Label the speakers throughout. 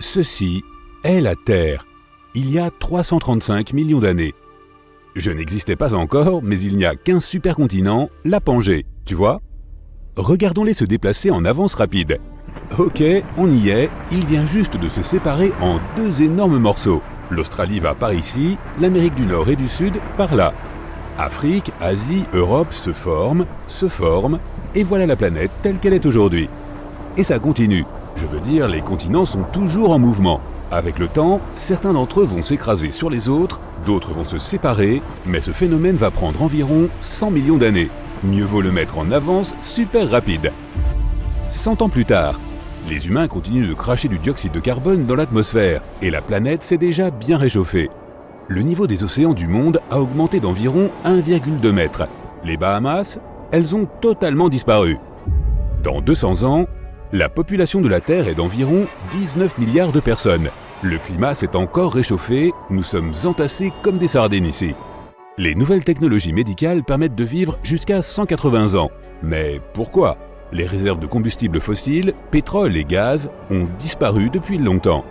Speaker 1: Ceci est la Terre, il y a 335 millions d'années. Je n'existais pas encore, mais il n'y a qu'un supercontinent, la Pangée, tu vois? Regardons-les se déplacer en avance rapide. Ok, on y est, il vient juste de se séparer en deux énormes morceaux. L'Australie va par ici, l'Amérique du Nord et du Sud par là. Afrique, Asie, Europe se forment, et voilà la planète telle qu'elle est aujourd'hui. Et ça continue, je veux dire, les continents sont toujours en mouvement. Avec le temps, certains d'entre eux vont s'écraser sur les autres, d'autres vont se séparer, mais ce phénomène va prendre environ 100 millions d'années. Mieux vaut le mettre en avance super rapide. 100 ans plus tard, les humains continuent de cracher du dioxyde de carbone dans l'atmosphère et la planète s'est déjà bien réchauffée. Le niveau des océans du monde a augmenté d'environ 1,2 mètre. Les Bahamas, elles ont totalement disparu. Dans 200 ans, la population de la Terre est d'environ 19 milliards de personnes. Le climat s'est encore réchauffé, nous sommes entassés comme des sardines ici. Les nouvelles technologies médicales permettent de vivre jusqu'à 180 ans. Mais pourquoi ? Les réserves de combustibles fossiles, pétrole et gaz, ont disparu depuis longtemps.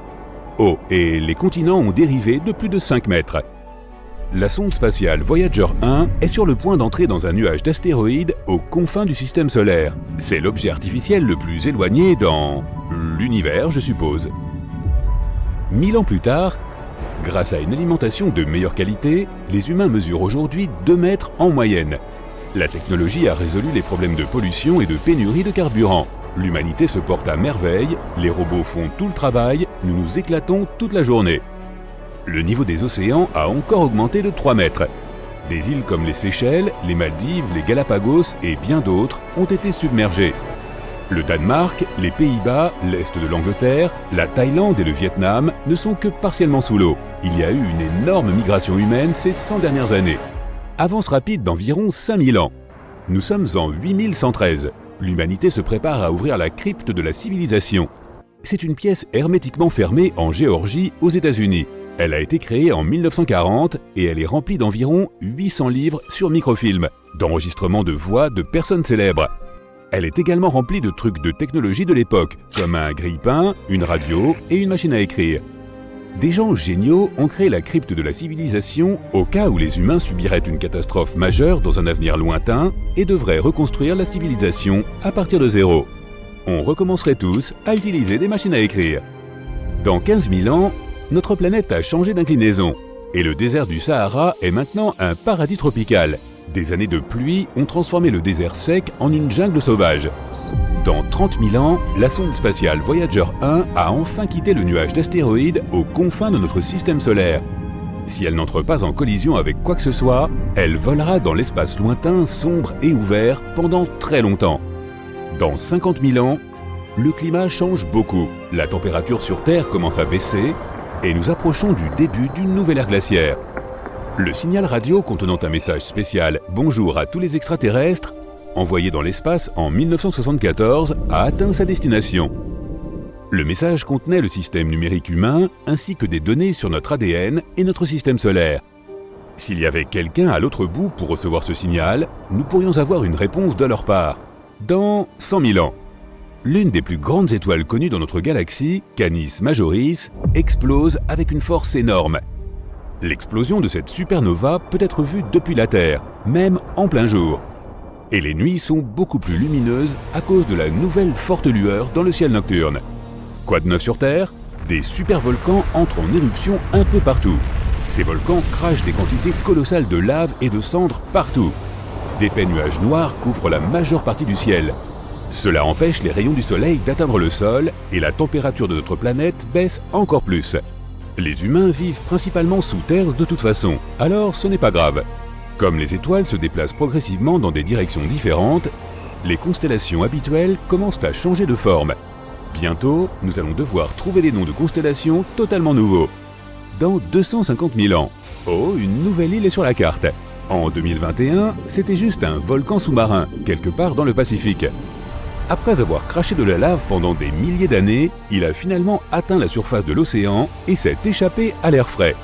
Speaker 1: Oh, et les continents ont dérivé de plus de 5 mètres. La sonde spatiale Voyager 1 est sur le point d'entrer dans un nuage d'astéroïdes aux confins du système solaire. C'est l'objet artificiel le plus éloigné dans l'univers, je suppose. 1000 ans plus tard, grâce à une alimentation de meilleure qualité, les humains mesurent aujourd'hui 2 mètres en moyenne. La technologie a résolu les problèmes de pollution et de pénurie de carburant. L'humanité se porte à merveille, les robots font tout le travail, nous nous éclatons toute la journée. Le niveau des océans a encore augmenté de 3 mètres. Des îles comme les Seychelles, les Maldives, les Galapagos et bien d'autres ont été submergées. Le Danemark, les Pays-Bas, l'Est de l'Angleterre, la Thaïlande et le Vietnam ne sont que partiellement sous l'eau. Il y a eu une énorme migration humaine ces 100 dernières années. Avance rapide d'environ 5000 ans. Nous sommes en 8113. L'humanité se prépare à ouvrir la crypte de la civilisation. C'est une pièce hermétiquement fermée en Géorgie, aux États-Unis. Elle a été créée en 1940 et elle est remplie d'environ 800 livres sur microfilm, d'enregistrements de voix de personnes célèbres. Elle est également remplie de trucs de technologie de l'époque, comme un grille-pain, une radio et une machine à écrire. Des gens géniaux ont créé la crypte de la civilisation au cas où les humains subiraient une catastrophe majeure dans un avenir lointain et devraient reconstruire la civilisation à partir de zéro. On recommencerait tous à utiliser des machines à écrire. Dans 15 000 ans, notre planète a changé d'inclinaison et le désert du Sahara est maintenant un paradis tropical. Des années de pluie ont transformé le désert sec en une jungle sauvage. Dans 30 000 ans, la sonde spatiale Voyager 1 a enfin quitté le nuage d'astéroïdes aux confins de notre système solaire. Si elle n'entre pas en collision avec quoi que ce soit, elle volera dans l'espace lointain, sombre et ouvert pendant très longtemps. Dans 50 000 ans, le climat change beaucoup. La température sur Terre commence à baisser et nous approchons du début d'une nouvelle ère glaciaire. Le signal radio contenant un message spécial « Bonjour à tous les extraterrestres » envoyé dans l'espace en 1974, a atteint sa destination. Le message contenait le système numérique humain ainsi que des données sur notre ADN et notre système solaire. S'il y avait quelqu'un à l'autre bout pour recevoir ce signal, nous pourrions avoir une réponse de leur part. Dans 100 000 ans, l'une des plus grandes étoiles connues dans notre galaxie, Canis Majoris, explose avec une force énorme. L'explosion de cette supernova peut être vue depuis la Terre, même en plein jour. Et les nuits sont beaucoup plus lumineuses à cause de la nouvelle forte lueur dans le ciel nocturne. Quoi de neuf sur Terre ? Des supervolcans entrent en éruption un peu partout. Ces volcans crachent des quantités colossales de lave et de cendres partout. D'épais nuages noirs couvrent la majeure partie du ciel. Cela empêche les rayons du soleil d'atteindre le sol et la température de notre planète baisse encore plus. Les humains vivent principalement sous terre de toute façon, alors ce n'est pas grave. Comme les étoiles se déplacent progressivement dans des directions différentes, les constellations habituelles commencent à changer de forme. Bientôt, nous allons devoir trouver des noms de constellations totalement nouveaux. Dans 250 000 ans, oh, une nouvelle île est sur la carte. En 2021, c'était juste un volcan sous-marin, quelque part dans le Pacifique. Après avoir craché de la lave pendant des milliers d'années, il a finalement atteint la surface de l'océan et s'est échappé à l'air frais.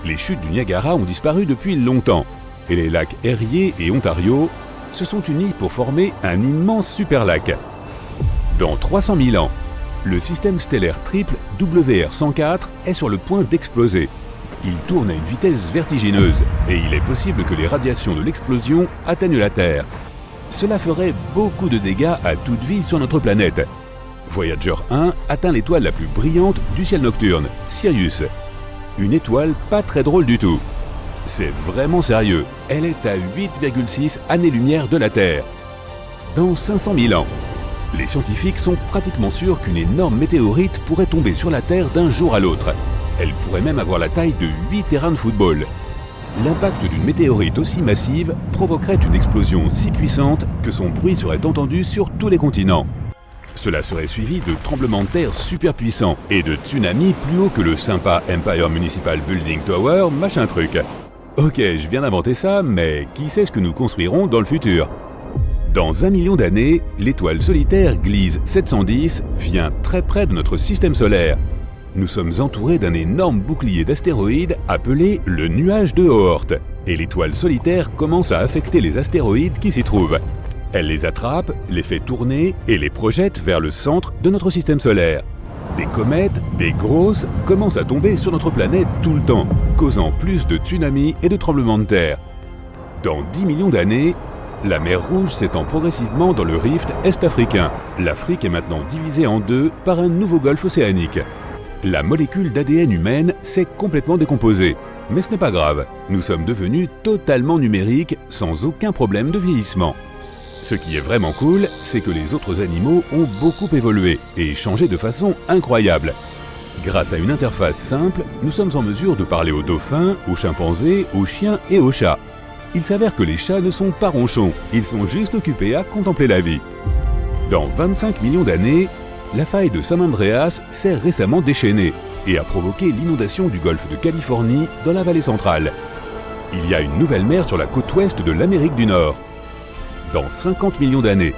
Speaker 1: Les chutes du Niagara ont disparu depuis longtemps, et les lacs Erie et Ontario se sont unis pour former un immense superlac. Dans 300 000 ans, Le système stellaire triple WR104 est sur le point d'exploser. Il tourne à une vitesse vertigineuse et il est possible que les radiations de l'explosion atteignent la Terre. Cela ferait beaucoup de dégâts à toute vie sur notre planète. Voyager 1 atteint l'étoile la plus brillante du ciel nocturne, Sirius. Une étoile pas très drôle du tout. C'est vraiment sérieux, elle est à 8,6 années-lumière de la Terre. Dans 500 000 ans, les scientifiques sont pratiquement sûrs qu'une énorme météorite pourrait tomber sur la Terre d'un jour à l'autre. Elle pourrait même avoir la taille de 8 terrains de football. L'impact d'une météorite aussi massive provoquerait une explosion si puissante que son bruit serait entendu sur tous les continents. Cela serait suivi de tremblements de terre super puissants et de tsunamis plus hauts que le sympa Empire Municipal Building Tower, machin truc. Ok, je viens d'inventer ça, mais qui sait ce que nous construirons dans le futur? Dans 1 million d'années, l'étoile solitaire Gliese 710 vient très près de notre système solaire. Nous sommes entourés d'un énorme bouclier d'astéroïdes appelé le nuage de Oort, et l'étoile solitaire commence à affecter les astéroïdes qui s'y trouvent. Elle les attrape, les fait tourner et les projette vers le centre de notre système solaire. Des comètes, des grosses, commencent à tomber sur notre planète tout le temps, causant plus de tsunamis et de tremblements de terre. Dans 10 millions d'années, la mer Rouge s'étend progressivement dans le rift est-africain. L'Afrique est maintenant divisée en deux par un nouveau golfe océanique. La molécule d'ADN humaine s'est complètement décomposée. Mais ce n'est pas grave, nous sommes devenus totalement numériques sans aucun problème de vieillissement. Ce qui est vraiment cool, c'est que les autres animaux ont beaucoup évolué et changé de façon incroyable. Grâce à une interface simple, nous sommes en mesure de parler aux dauphins, aux chimpanzés, aux chiens et aux chats. Il s'avère que les chats ne sont pas ronchons, ils sont juste occupés à contempler la vie. Dans 25 millions d'années, la faille de San Andreas s'est récemment déchaînée et a provoqué l'inondation du golfe de Californie dans la vallée centrale. Il y a une nouvelle mer sur la côte ouest de l'Amérique du Nord. Dans 50 millions d'années,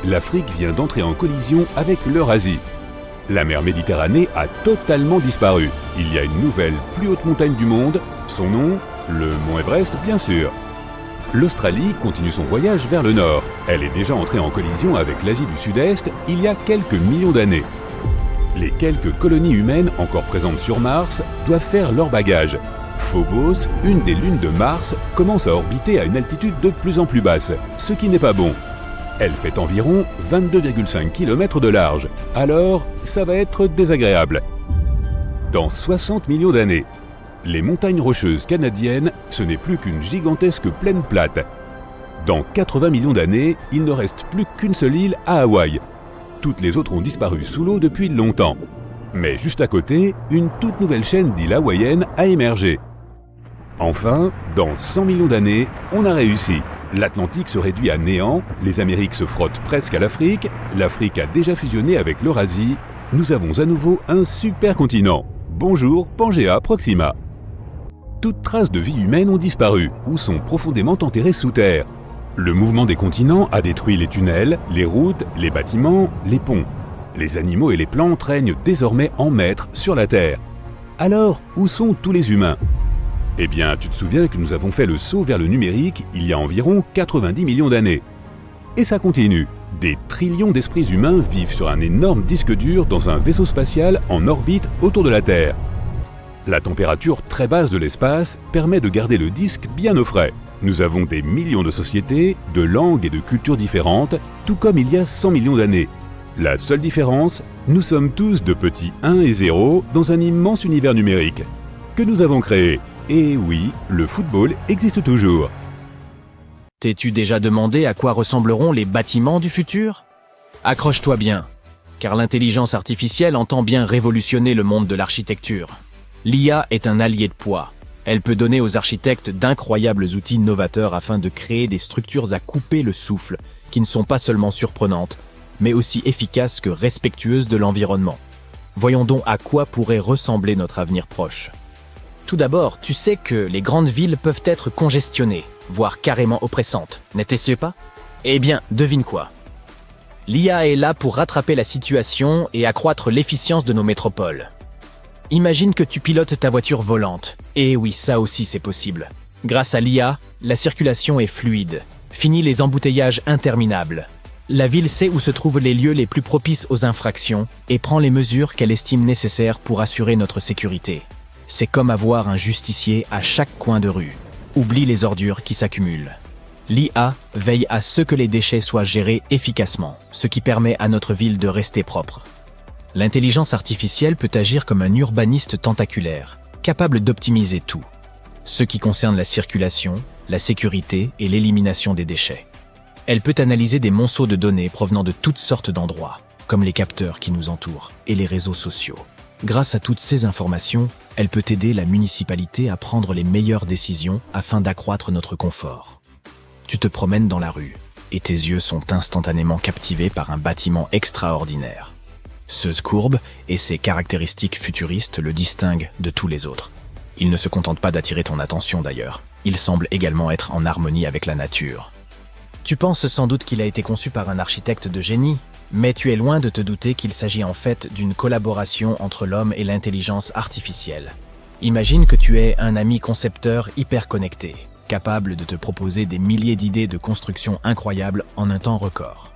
Speaker 1: l'Afrique vient d'entrer en collision avec l'Eurasie. La mer Méditerranée a totalement disparu. Il y a une nouvelle, plus haute montagne du monde, son nom, le mont Everest bien sûr. L'Australie continue son voyage vers le nord. Elle est déjà entrée en collision avec l'Asie du Sud-Est il y a quelques millions d'années. Les quelques colonies humaines encore présentes sur Mars doivent faire leur bagage. Phobos, une des lunes de Mars, commence à orbiter à une altitude de plus en plus basse, ce qui n'est pas bon. Elle fait environ 22,5 km de large, alors ça va être désagréable. Dans 60 millions d'années, les montagnes rocheuses canadiennes, ce n'est plus qu'une gigantesque plaine plate. Dans 80 millions d'années, il ne reste plus qu'une seule île à Hawaï. Toutes les autres ont disparu sous l'eau depuis longtemps. Mais juste à côté, une toute nouvelle chaîne d'îles hawaïennes a émergé. Enfin, dans 100 millions d'années, on a réussi. L'Atlantique se réduit à néant, les Amériques se frottent presque à l'Afrique a déjà fusionné avec l'Eurasie, nous avons à nouveau un super continent. Bonjour, Pangea Proxima. Toutes traces de vie humaine ont disparu ou sont profondément enterrées sous terre. Le mouvement des continents a détruit les tunnels, les routes, les bâtiments, les ponts. Les animaux et les plantes règnent désormais en maîtres sur la Terre. Alors, où sont tous les humains? Eh bien, tu te souviens que nous avons fait le saut vers le numérique il y a environ 90 millions d'années. Et ça continue. Des trillions d'esprits humains vivent sur un énorme disque dur dans un vaisseau spatial en orbite autour de la Terre. La température très basse de l'espace permet de garder le disque bien au frais. Nous avons des millions de sociétés, de langues et de cultures différentes, tout comme il y a 100 millions d'années. La seule différence, nous sommes tous de petits 1 et 0 dans un immense univers numérique que nous avons créé. Et oui, le football existe toujours.
Speaker 2: T'es-tu déjà demandé à quoi ressembleront les bâtiments du futur? Accroche-toi bien, car l'intelligence artificielle entend bien révolutionner le monde de l'architecture. L'IA est un allié de poids. Elle peut donner aux architectes d'incroyables outils novateurs afin de créer des structures à couper le souffle, qui ne sont pas seulement surprenantes, mais aussi efficaces que respectueuses de l'environnement. Voyons donc à quoi pourrait ressembler notre avenir proche. Tout d'abord, tu sais que les grandes villes peuvent être congestionnées, voire carrément oppressantes, n'était-ce pas? Eh bien, devine quoi? L'IA est là pour rattraper la situation et accroître l'efficience de nos métropoles. Imagine que tu pilotes ta voiture volante. Et oui, ça aussi c'est possible. Grâce à l'IA, la circulation est fluide. Fini les embouteillages interminables. La ville sait où se trouvent les lieux les plus propices aux infractions et prend les mesures qu'elle estime nécessaires pour assurer notre sécurité. C'est comme avoir un justicier à chaque coin de rue. Oublie les ordures qui s'accumulent. L'IA veille à ce que les déchets soient gérés efficacement, ce qui permet à notre ville de rester propre. L'intelligence artificielle peut agir comme un urbaniste tentaculaire, capable d'optimiser tout, ce qui concerne la circulation, la sécurité et l'élimination des déchets. Elle peut analyser des monceaux de données provenant de toutes sortes d'endroits, comme les capteurs qui nous entourent et les réseaux sociaux. Grâce à toutes ces informations, elle peut aider la municipalité à prendre les meilleures décisions afin d'accroître notre confort. Tu te promènes dans la rue et tes yeux sont instantanément captivés par un bâtiment extraordinaire. Ce courbe et ses caractéristiques futuristes le distinguent de tous les autres. Il ne se contente pas d'attirer ton attention d'ailleurs, il semble également être en harmonie avec la nature. Tu penses sans doute qu'il a été conçu par un architecte de génie, mais tu es loin de te douter qu'il s'agit en fait d'une collaboration entre l'homme et l'intelligence artificielle. Imagine que tu es un ami concepteur hyper connecté, capable de te proposer des milliers d'idées de construction incroyables en un temps record.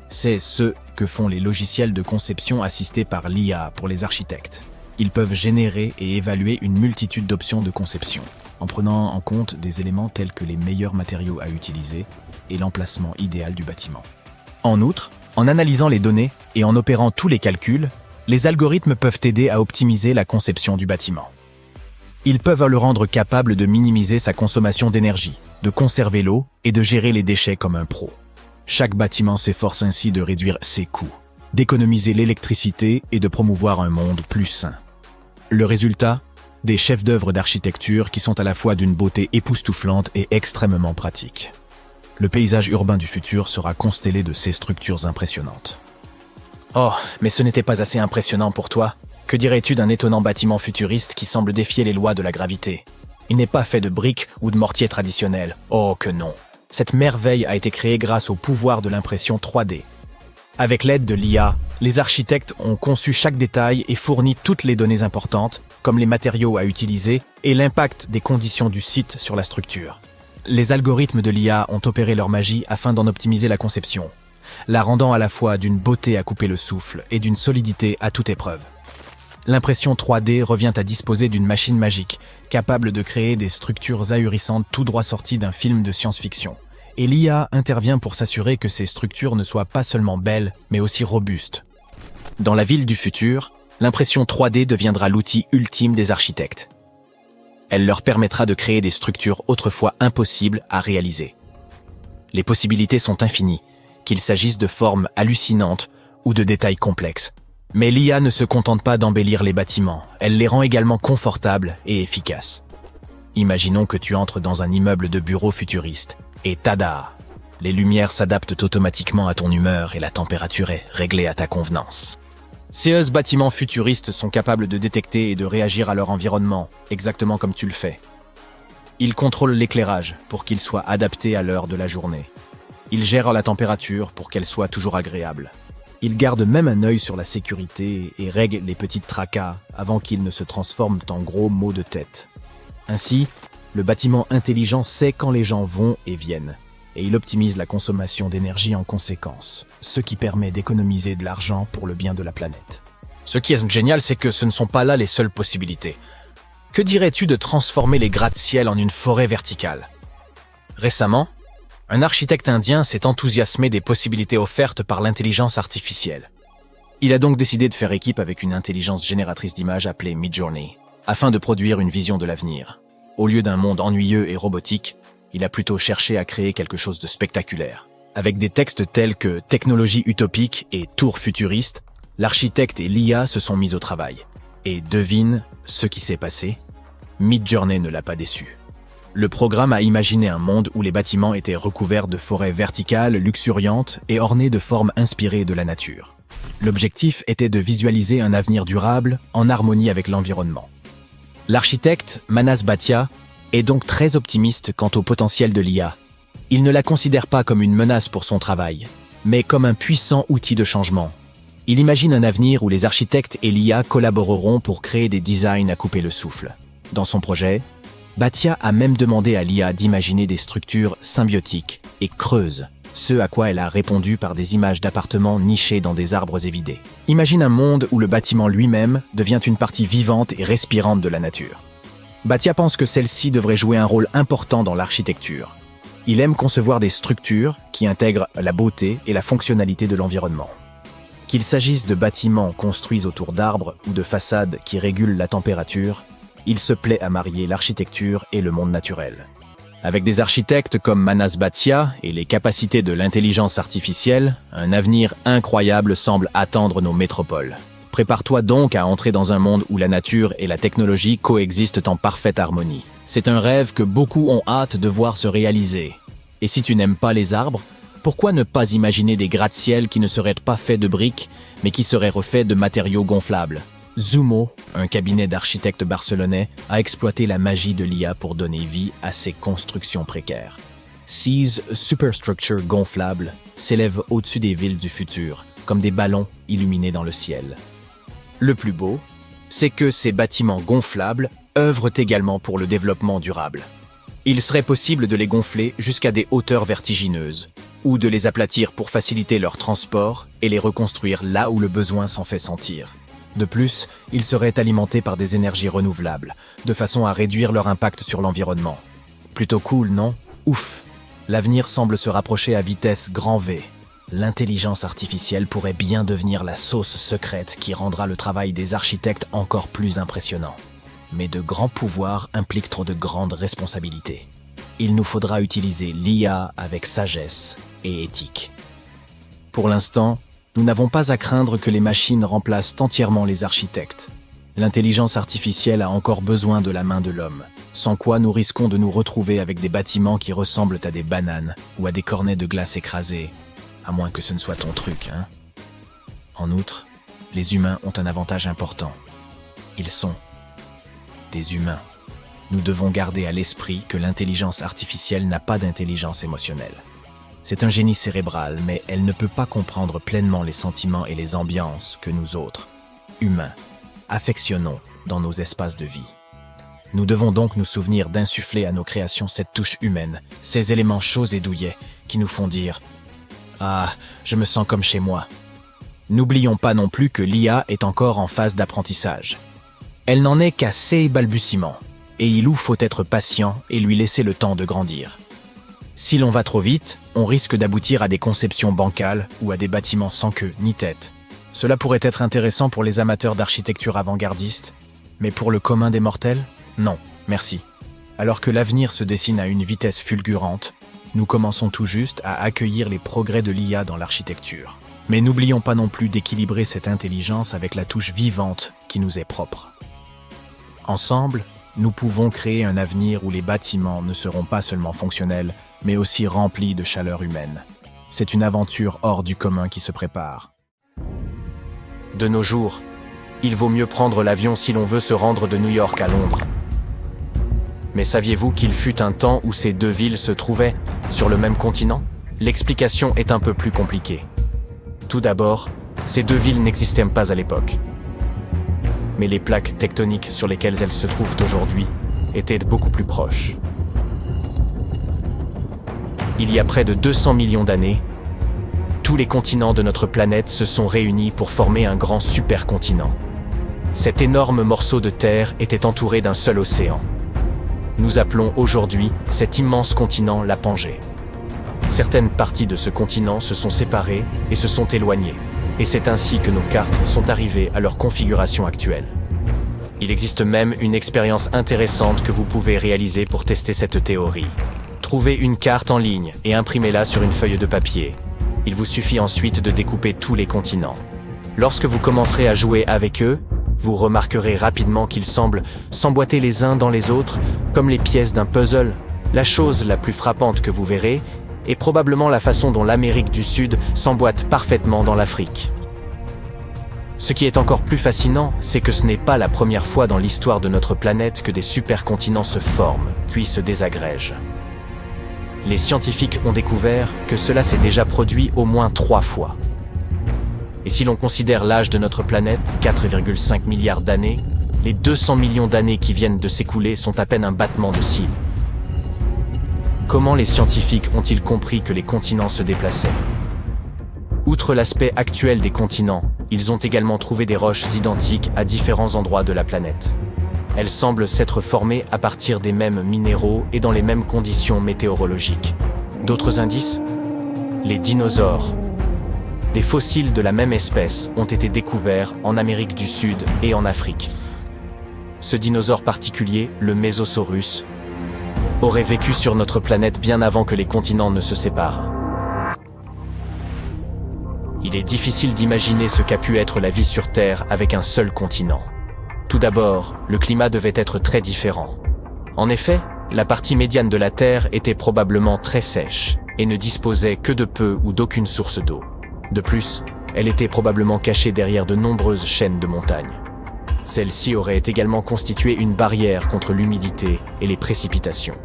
Speaker 2: C'est ce que font les logiciels de conception assistés par l'IA pour les architectes. Ils peuvent générer et évaluer une multitude d'options de conception, en prenant en compte des éléments tels que les meilleurs matériaux à utiliser et l'emplacement idéal du bâtiment. En outre, en analysant les données et en opérant tous les calculs, les algorithmes peuvent aider à optimiser la conception du bâtiment. Ils peuvent le rendre capable de minimiser sa consommation d'énergie, de conserver l'eau et de gérer les déchets comme un pro. Chaque bâtiment s'efforce ainsi de réduire ses coûts, d'économiser l'électricité et de promouvoir un monde plus sain. Le résultat ? Des chefs-d'œuvre d'architecture qui sont à la fois d'une beauté époustouflante et extrêmement pratiques. Le paysage urbain du futur sera constellé de ces structures impressionnantes. Oh, mais ce n'était pas assez impressionnant pour toi. Que dirais-tu d'un étonnant bâtiment futuriste qui semble défier les lois de la gravité ? Il n'est pas fait de briques ou de mortier traditionnels. Oh que non. Cette merveille a été créée grâce au pouvoir de l'impression 3D. Avec l'aide de l'IA, les architectes ont conçu chaque détail et fourni toutes les données importantes, comme les matériaux à utiliser et l'impact des conditions du site sur la structure. Les algorithmes de l'IA ont opéré leur magie afin d'en optimiser la conception, la rendant à la fois d'une beauté à couper le souffle et d'une solidité à toute épreuve. L'impression 3D revient à disposer d'une machine magique, capable de créer des structures ahurissantes tout droit sorties d'un film de science-fiction. Et l'IA intervient pour s'assurer que ces structures ne soient pas seulement belles, mais aussi robustes. Dans la ville du futur, l'impression 3D deviendra l'outil ultime des architectes. Elle leur permettra de créer des structures autrefois impossibles à réaliser. Les possibilités sont infinies, qu'il s'agisse de formes hallucinantes ou de détails complexes. Mais l'IA ne se contente pas d'embellir les bâtiments, elle les rend également confortables et efficaces. Imaginons que tu entres dans un immeuble de bureaux futuriste, et tada! Les lumières s'adaptent automatiquement à ton humeur et la température est réglée à ta convenance. Ces bâtiments futuristes sont capables de détecter et de réagir à leur environnement, exactement comme tu le fais. Ils contrôlent l'éclairage pour qu'il soit adapté à l'heure de la journée. Ils gèrent la température pour qu'elle soit toujours agréable. Ils gardent même un œil sur la sécurité et règlent les petites tracas avant qu'ils ne se transforment en gros maux de tête. Ainsi, le bâtiment intelligent sait quand les gens vont et viennent, et il optimise la consommation d'énergie en conséquence, ce qui permet d'économiser de l'argent pour le bien de la planète. Ce qui est génial, c'est que ce ne sont pas là les seules possibilités. Que dirais-tu de transformer les gratte-ciel en une forêt verticale ? Récemment, un architecte indien s'est enthousiasmé des possibilités offertes par l'intelligence artificielle. Il a donc décidé de faire équipe avec une intelligence génératrice d'images appelée Midjourney, afin de produire une vision de l'avenir. Au lieu d'un monde ennuyeux et robotique, il a plutôt cherché à créer quelque chose de spectaculaire. Avec des textes tels que « technologie utopique » et « tour futuriste », l'architecte et l'IA se sont mis au travail. Et devine ce qui s'est passé ? Midjourney ne l'a pas déçu. Le programme a imaginé un monde où les bâtiments étaient recouverts de forêts verticales, luxuriantes et ornés de formes inspirées de la nature. L'objectif était de visualiser un avenir durable, en harmonie avec l'environnement. L'architecte, Manas Bhatia, est donc très optimiste quant au potentiel de l'IA. Il ne la considère pas comme une menace pour son travail, mais comme un puissant outil de changement. Il imagine un avenir où les architectes et l'IA collaboreront pour créer des designs à couper le souffle. Dans son projet, Bhatia a même demandé à l'IA d'imaginer des structures symbiotiques et creuses ce à quoi elle a répondu par des images d'appartements nichés dans des arbres évidés. Imagine un monde où le bâtiment lui-même devient une partie vivante et respirante de la nature. Bhatia pense que celle-ci devrait jouer un rôle important dans l'architecture. Il aime concevoir des structures qui intègrent la beauté et la fonctionnalité de l'environnement. Qu'il s'agisse de bâtiments construits autour d'arbres ou de façades qui régulent la température, il se plaît à marier l'architecture et le monde naturel. Avec des architectes comme Manas Bhatia et les capacités de l'intelligence artificielle, un avenir incroyable semble attendre nos métropoles. Prépare-toi donc à entrer dans un monde où la nature et la technologie coexistent en parfaite harmonie. C'est un rêve que beaucoup ont hâte de voir se réaliser. Et si tu n'aimes pas les arbres, pourquoi ne pas imaginer des gratte-ciel qui ne seraient pas faits de briques, mais qui seraient refaits de matériaux gonflables? Zumo, un cabinet d'architectes barcelonais, a exploité la magie de l'IA pour donner vie à ces constructions précaires. Ces superstructures gonflables s'élèvent au-dessus des villes du futur, comme des ballons illuminés dans le ciel. Le plus beau, c'est que ces bâtiments gonflables œuvrent également pour le développement durable. Il serait possible de les gonfler jusqu'à des hauteurs vertigineuses, ou de les aplatir pour faciliter leur transport et les reconstruire là où le besoin s'en fait sentir. De plus, ils seraient alimentés par des énergies renouvelables, de façon à réduire leur impact sur l'environnement. Plutôt cool, non? Ouf! L'avenir semble se rapprocher à vitesse grand V. L'intelligence artificielle pourrait bien devenir la sauce secrète qui rendra le travail des architectes encore plus impressionnant. Mais de grands pouvoirs impliquent trop de grandes responsabilités. Il nous faudra utiliser l'IA avec sagesse et éthique. Pour l'instant, nous n'avons pas à craindre que les machines remplacent entièrement les architectes. L'intelligence artificielle a encore besoin de la main de l'homme, sans quoi nous risquons de nous retrouver avec des bâtiments qui ressemblent à des bananes ou à des cornets de glace écrasés, à moins que ce ne soit ton truc, hein. En outre, les humains ont un avantage important. Ils sont des humains. Nous devons garder à l'esprit que l'intelligence artificielle n'a pas d'intelligence émotionnelle. C'est un génie cérébral, mais elle ne peut pas comprendre pleinement les sentiments et les ambiances que nous autres, humains, affectionnons dans nos espaces de vie. Nous devons donc nous souvenir d'insuffler à nos créations cette touche humaine, ces éléments chauds et douillets qui nous font dire « Ah, je me sens comme chez moi ». N'oublions pas non plus que l'IA est encore en phase d'apprentissage. Elle n'en est qu'à ses balbutiements, et il nous faut être patient et lui laisser le temps de grandir. Si l'on va trop vite, on risque d'aboutir à des conceptions bancales ou à des bâtiments sans queue ni tête. Cela pourrait être intéressant pour les amateurs d'architecture avant-gardiste, mais pour le commun des mortels, non, merci. Alors que l'avenir se dessine à une vitesse fulgurante, nous commençons tout juste à accueillir les progrès de l'IA dans l'architecture. Mais n'oublions pas non plus d'équilibrer cette intelligence avec la touche vivante qui nous est propre. Ensemble, nous pouvons créer un avenir où les bâtiments ne seront pas seulement fonctionnels, mais aussi remplis de chaleur humaine. C'est une aventure hors du commun qui se prépare. De nos jours, il vaut mieux prendre l'avion si l'on veut se rendre de New York à Londres. Mais saviez-vous qu'il fut un temps où ces deux villes se trouvaient sur le même continent? L'explication est un peu plus compliquée. Tout d'abord, ces deux villes n'existaient pas à l'époque. Mais les plaques tectoniques sur lesquelles elles se trouvent aujourd'hui étaient beaucoup plus proches. Il y a près de 200 millions d'années, tous les continents de notre planète se sont réunis pour former un grand supercontinent. Cet énorme morceau de terre était entouré d'un seul océan. Nous appelons aujourd'hui cet immense continent la Pangée. Certaines parties de ce continent se sont séparées et se sont éloignées, et c'est ainsi que nos cartes sont arrivées à leur configuration actuelle. Il existe même une expérience intéressante que vous pouvez réaliser pour tester cette théorie. Trouvez une carte en ligne et imprimez-la sur une feuille de papier. Il vous suffit ensuite de découper tous les continents. Lorsque vous commencerez à jouer avec eux, vous remarquerez rapidement qu'ils semblent s'emboîter les uns dans les autres, comme les pièces d'un puzzle. La chose la plus frappante que vous verrez est probablement la façon dont l'Amérique du Sud s'emboîte parfaitement dans l'Afrique. Ce qui est encore plus fascinant, c'est que ce n'est pas la première fois dans l'histoire de notre planète que des supercontinents se forment, puis se désagrègent. Les scientifiques ont découvert que cela s'est déjà produit au moins 3 fois. Et si l'on considère l'âge de notre planète, 4,5 milliards d'années, les 200 millions d'années qui viennent de s'écouler sont à peine un battement de cils. Comment les scientifiques ont-ils compris que les continents se déplaçaient? Outre l'aspect actuel des continents, ils ont également trouvé des roches identiques à différents endroits de la planète. Elles semblent s'être formées à partir des mêmes minéraux et dans les mêmes conditions météorologiques. D'autres indices? Les dinosaures. Des fossiles de la même espèce ont été découverts en Amérique du Sud et en Afrique. Ce dinosaure particulier, le Mésosaurus, aurait vécu sur notre planète bien avant que les continents ne se séparent. Il est difficile d'imaginer ce qu'a pu être la vie sur Terre avec un seul continent. Tout d'abord, le climat devait être très différent. En effet, la partie médiane de la Terre était probablement très sèche et ne disposait que de peu ou d'aucune source d'eau. De plus, elle était probablement cachée derrière de nombreuses chaînes de montagnes. Celle-ci aurait également constitué une barrière contre l'humidité et les précipitations.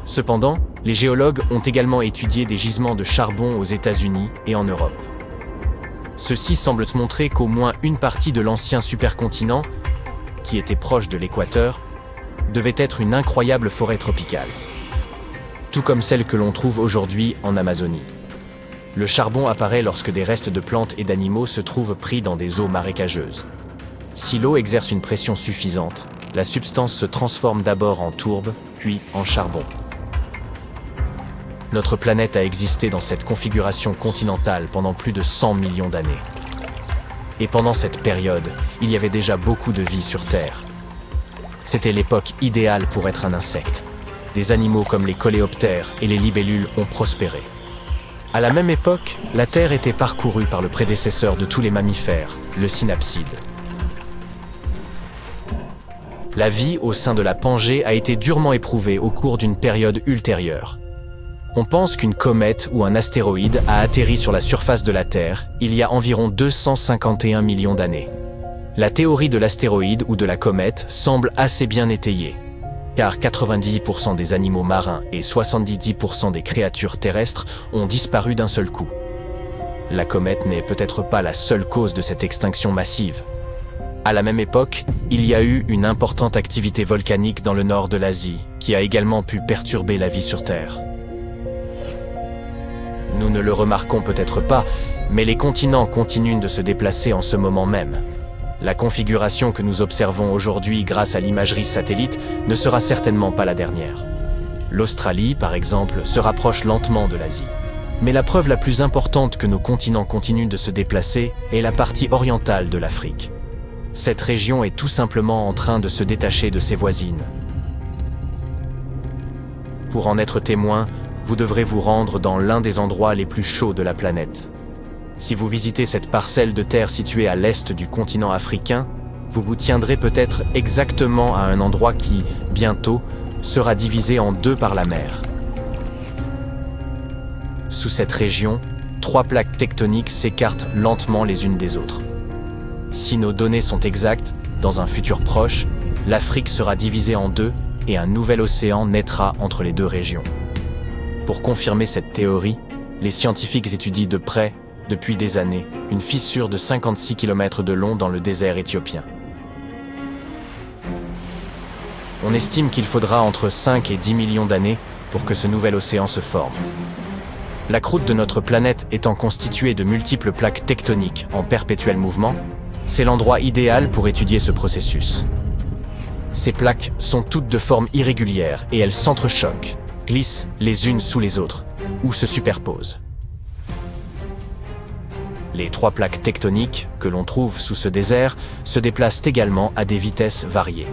Speaker 2: Cependant, les géologues ont également étudié des gisements de charbon aux États-Unis et en Europe. Ceux-ci semblent montrer qu'au moins une partie de l'ancien supercontinent, qui était proche de l'équateur, devait être une incroyable forêt tropicale, tout comme celle que l'on trouve aujourd'hui en Amazonie. Le charbon apparaît lorsque des restes de plantes et d'animaux se trouvent pris dans des eaux marécageuses. Si l'eau exerce une pression suffisante, la substance se transforme d'abord en tourbe, puis en charbon. Notre planète a existé dans cette configuration continentale pendant plus de 100 millions d'années. Et pendant cette période, il y avait déjà beaucoup de vie sur Terre. C'était l'époque idéale pour être un insecte. Des animaux comme les coléoptères et les libellules ont prospéré. À la même époque, la Terre était parcourue par le prédécesseur de tous les mammifères, le synapside. La vie au sein de la Pangée a été durement éprouvée au cours d'une période ultérieure. On pense qu'une comète ou un astéroïde a atterri sur la surface de la Terre il y a environ 251 millions d'années. La théorie de l'astéroïde ou de la comète semble assez bien étayée, car 90% des animaux marins et 70% des créatures terrestres ont disparu d'un seul coup. La comète n'est peut-être pas la seule cause de cette extinction massive. À la même époque, il y a eu une importante activité volcanique dans le nord de l'Asie, qui a également pu perturber la vie sur Terre. Nous ne le remarquons peut-être pas, mais les continents continuent de se déplacer en ce moment même. La configuration que nous observons aujourd'hui grâce à l'imagerie satellite ne sera certainement pas la dernière. L'Australie, par exemple, se rapproche lentement de l'Asie. Mais la preuve la plus importante que nos continents continuent de se déplacer est la partie orientale de l'Afrique. Cette région est tout simplement en train de se détacher de ses voisines. Pour en être témoin, vous devrez vous rendre dans l'un des endroits les plus chauds de la planète. Si vous visitez cette parcelle de terre située à l'est du continent africain, vous vous tiendrez peut-être exactement à un endroit qui, bientôt, sera divisé en deux par la mer. Sous cette région, 3 plaques tectoniques s'écartent lentement les unes des autres. Si nos données sont exactes, dans un futur proche, l'Afrique sera divisée en deux et un nouvel océan naîtra entre les deux régions. Pour confirmer cette théorie, les scientifiques étudient de près, depuis des années, une fissure de 56 km de long dans le désert éthiopien. On estime qu'il faudra entre 5 et 10 millions d'années pour que ce nouvel océan se forme. La croûte de notre planète étant constituée de multiples plaques tectoniques en perpétuel mouvement, c'est l'endroit idéal pour étudier ce processus. Ces plaques sont toutes de forme irrégulière et elles s'entrechoquent, glissent les unes sous les autres, ou se superposent. Les 3 plaques tectoniques que l'on trouve sous ce désert se déplacent également à des vitesses variées.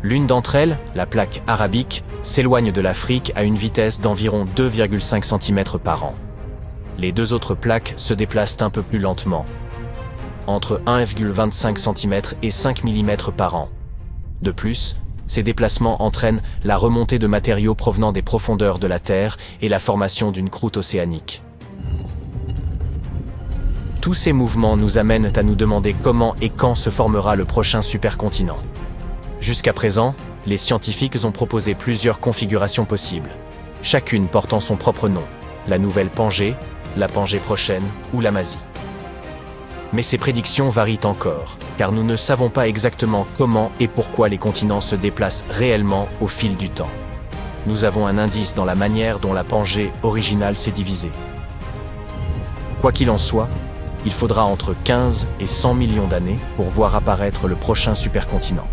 Speaker 2: L'une d'entre elles, la plaque arabique, s'éloigne de l'Afrique à une vitesse d'environ 2,5 cm par an. Les 2 autres plaques se déplacent un peu plus lentement, entre 1,25 cm et 5 mm par an. De plus, ces déplacements entraînent la remontée de matériaux provenant des profondeurs de la Terre et la formation d'une croûte océanique. Tous ces mouvements nous amènent à nous demander comment et quand se formera le prochain supercontinent. Jusqu'à présent, les scientifiques ont proposé plusieurs configurations possibles, chacune portant son propre nom, la nouvelle Pangée, la Pangée prochaine ou l'Amazie. Mais ces prédictions varient encore, car nous ne savons pas exactement comment et pourquoi les continents se déplacent réellement au fil du temps. Nous avons un indice dans la manière dont la Pangée originale s'est divisée. Quoi qu'il en soit, il faudra entre 15 et 100 millions d'années pour voir apparaître le prochain supercontinent.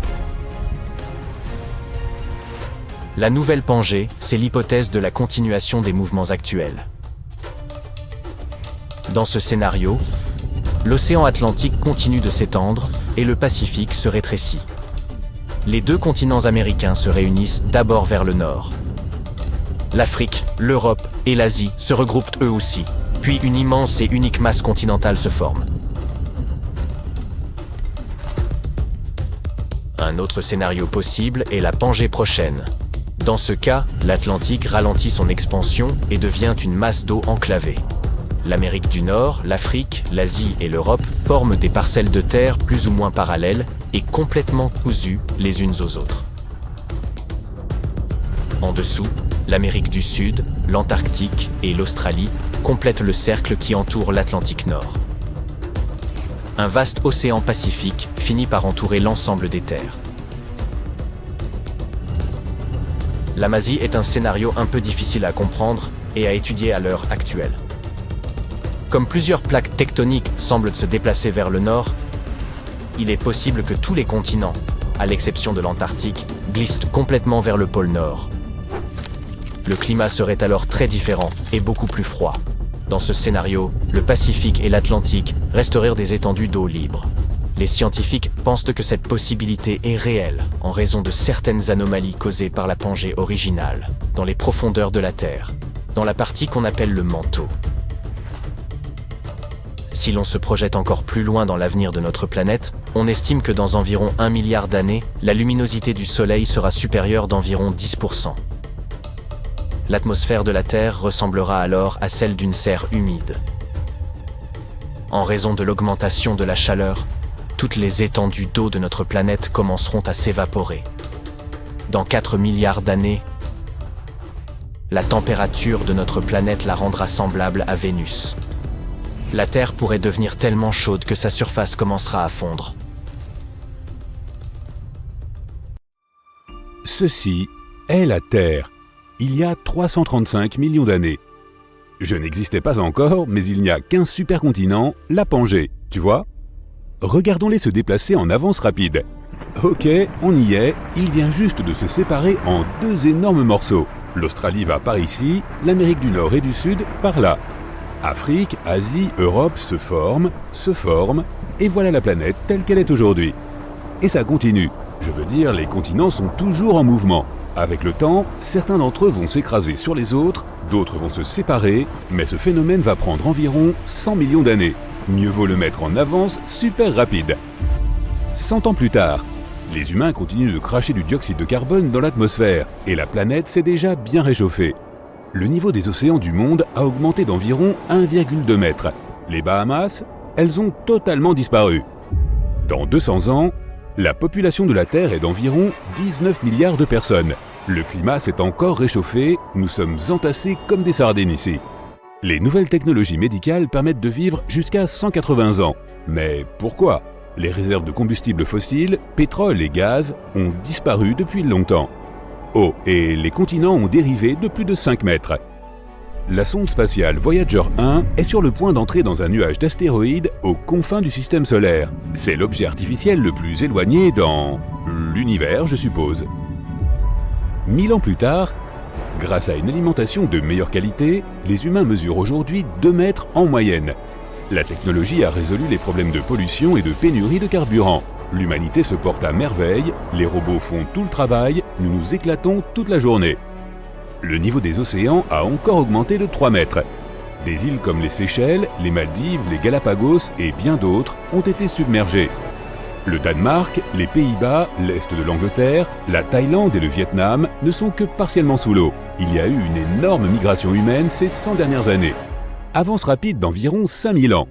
Speaker 2: La nouvelle Pangée, c'est l'hypothèse de la continuation des mouvements actuels. Dans ce scénario, l'océan Atlantique continue de s'étendre et le Pacifique se rétrécit. Les deux continents américains se réunissent d'abord vers le nord. L'Afrique, l'Europe et l'Asie se regroupent eux aussi, puis une immense et unique masse continentale se forme. Un autre scénario possible est la Pangée prochaine. Dans ce cas, l'Atlantique ralentit son expansion et devient une masse d'eau enclavée. L'Amérique du Nord, l'Afrique, l'Asie et l'Europe forment des parcelles de terre plus ou moins parallèles et complètement cousues les unes aux autres. En dessous, l'Amérique du Sud, l'Antarctique et l'Australie complètent le cercle qui entoure l'Atlantique Nord. Un vaste océan Pacifique finit par entourer l'ensemble des terres. L'Amazie est un scénario un peu difficile à comprendre et à étudier à l'heure actuelle. Comme plusieurs plaques tectoniques semblent se déplacer vers le nord, il est possible que tous les continents, à l'exception de l'Antarctique, glissent complètement vers le pôle nord. Le climat serait alors très différent et beaucoup plus froid. Dans ce scénario, le Pacifique et l'Atlantique resteraient des étendues d'eau libre. Les scientifiques pensent que cette possibilité est réelle en raison de certaines anomalies causées par la Pangée originale, dans les profondeurs de la Terre, dans la partie qu'on appelle le manteau. Si l'on se projette encore plus loin dans l'avenir de notre planète, on estime que dans environ 1 milliard d'années, la luminosité du Soleil sera supérieure d'environ 10%. L'atmosphère de la Terre ressemblera alors à celle d'une serre humide. En raison de l'augmentation de la chaleur, toutes les étendues d'eau de notre planète commenceront à s'évaporer. Dans 4 milliards d'années, la température de notre planète la rendra semblable à Vénus. La Terre pourrait devenir tellement chaude que sa surface commencera à fondre.
Speaker 1: Ceci est la Terre, il y a 335 millions d'années. Je n'existais pas encore, mais il n'y a qu'un supercontinent, la Pangée, tu vois? Regardons-les se déplacer en avance rapide. Ok, on y est, il vient juste de se séparer en deux énormes morceaux. L'Australie va par ici, l'Amérique du Nord et du Sud par là. Afrique, Asie, Europe se forment, et voilà la planète telle qu'elle est aujourd'hui. Et ça continue. Je veux dire, les continents sont toujours en mouvement. Avec le temps, certains d'entre eux vont s'écraser sur les autres, d'autres vont se séparer, mais ce phénomène va prendre environ 100 millions d'années. Mieux vaut le mettre en avance super rapide. 100 ans plus tard, les humains continuent de cracher du dioxyde de carbone dans l'atmosphère, et la planète s'est déjà bien réchauffée. Le niveau des océans du monde a augmenté d'environ 1,2 mètre. Les Bahamas, elles ont totalement disparu. Dans 200 ans, la population de la Terre est d'environ 19 milliards de personnes. Le climat s'est encore réchauffé, nous sommes entassés comme des sardines ici. Les nouvelles technologies médicales permettent de vivre jusqu'à 180 ans. Mais pourquoi? Les réserves de combustibles fossiles, pétrole et gaz, ont disparu depuis longtemps. Oh, et les continents ont dérivé de plus de 5 mètres. La sonde spatiale Voyager 1 est sur le point d'entrer dans un nuage d'astéroïdes aux confins du système solaire. C'est l'objet artificiel le plus éloigné dans l'univers, je suppose. 1000 ans plus tard, grâce à une alimentation de meilleure qualité, les humains mesurent aujourd'hui 2 mètres en moyenne. La technologie a résolu les problèmes de pollution et de pénurie de carburant. L'humanité se porte à merveille, les robots font tout le travail, nous nous éclatons toute la journée. Le niveau des océans a encore augmenté de 3 mètres. Des îles comme les Seychelles, les Maldives, les Galapagos et bien d'autres ont été submergées. Le Danemark, les Pays-Bas, l'Est de l'Angleterre, la Thaïlande et le Vietnam ne sont que partiellement sous l'eau. Il y a eu une énorme migration humaine ces 100 dernières années. Avance rapide d'environ 5000 ans.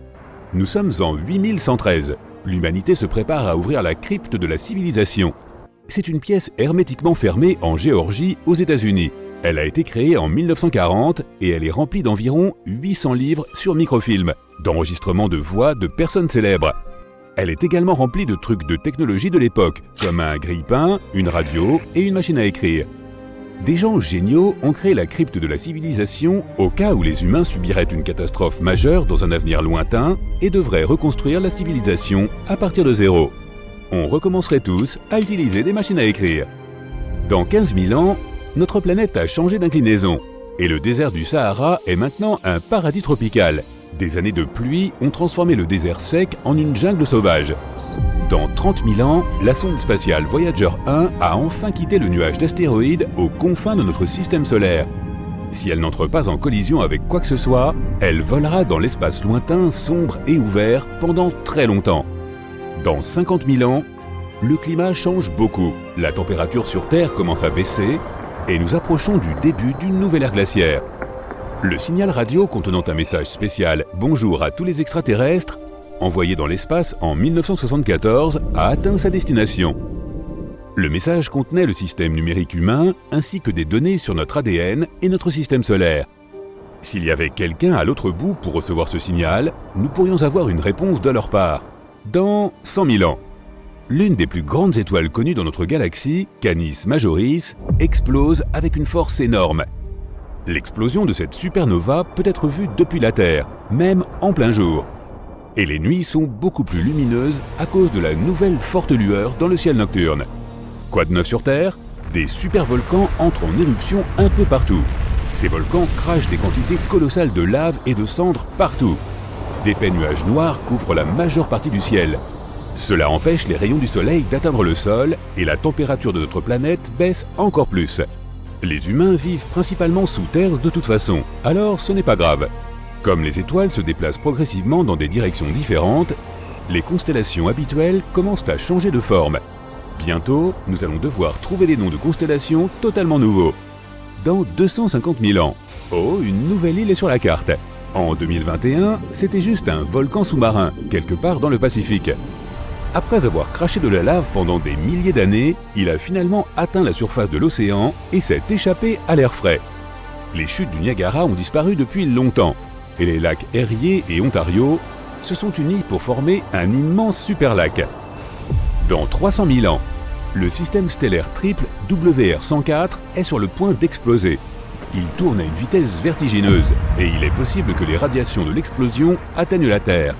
Speaker 1: Nous sommes en 8113. L'humanité se prépare à ouvrir la crypte de la civilisation. C'est une pièce hermétiquement fermée en Géorgie, aux États-Unis. Elle a été créée en 1940 et elle est remplie d'environ 800 livres sur microfilm. d'enregistrements de voix de personnes célèbres. Elle est également remplie de trucs de technologie de l'époque, comme un grille-pain, une radio et une machine à écrire. Des gens géniaux ont créé la crypte de la civilisation au cas où les humains subiraient une catastrophe majeure dans un avenir lointain et devraient reconstruire la civilisation à partir de zéro. On recommencerait tous à utiliser des machines à écrire. Dans 15 000 ans, notre planète a changé d'inclinaison et le désert du Sahara est maintenant un paradis tropical. Des années de pluie ont transformé le désert sec en une jungle sauvage. Dans 30 000 ans, la sonde spatiale Voyager 1 a enfin quitté le nuage d'astéroïdes aux confins de notre système solaire. Si elle n'entre pas en collision avec quoi que ce soit, elle volera dans l'espace lointain, sombre et ouvert pendant très longtemps. Dans 50 000 ans, le climat change beaucoup. La température sur Terre commence à baisser et nous approchons du début d'une nouvelle ère glaciaire. Le signal radio contenant un message spécial « Bonjour à tous les extraterrestres » envoyé dans l'espace en 1974 a atteint sa destination. Le message contenait le système numérique humain ainsi que des données sur notre ADN et notre système solaire. S'il y avait quelqu'un à l'autre bout pour recevoir ce signal, nous pourrions avoir une réponse de leur part. Dans 100 000 ans, l'une des plus grandes étoiles connues dans notre galaxie, Canis Majoris, explose avec une force énorme. L'explosion de cette supernova peut être vue depuis la Terre, même en plein jour. Et les nuits sont beaucoup plus lumineuses à cause de la nouvelle forte lueur dans le ciel nocturne. Quoi de neuf sur Terre? Des supervolcans entrent en éruption un peu partout. Ces volcans crachent des quantités colossales de lave et de cendres partout. D'épais nuages noirs couvrent la majeure partie du ciel. Cela empêche les rayons du soleil d'atteindre le sol et la température de notre planète baisse encore plus. Les humains vivent principalement sous terre de toute façon, alors ce n'est pas grave. Comme les étoiles se déplacent progressivement dans des directions différentes, les constellations habituelles commencent à changer de forme. Bientôt, nous allons devoir trouver des noms de constellations totalement nouveaux. Dans 250 000 ans, oh, une nouvelle île est sur la carte. En 2021, c'était juste un volcan sous-marin, quelque part dans le Pacifique. Après avoir craché de la lave pendant des milliers d'années, il a finalement atteint la surface de l'océan et s'est échappé à l'air frais. Les chutes du Niagara ont disparu depuis longtemps, et les lacs Erie et Ontario se sont unis pour former un immense superlac. Dans 300 000 ans, le système stellaire triple WR104 est sur le point d'exploser. Il tourne à une vitesse vertigineuse et il est possible que les radiations de l'explosion atteignent la Terre.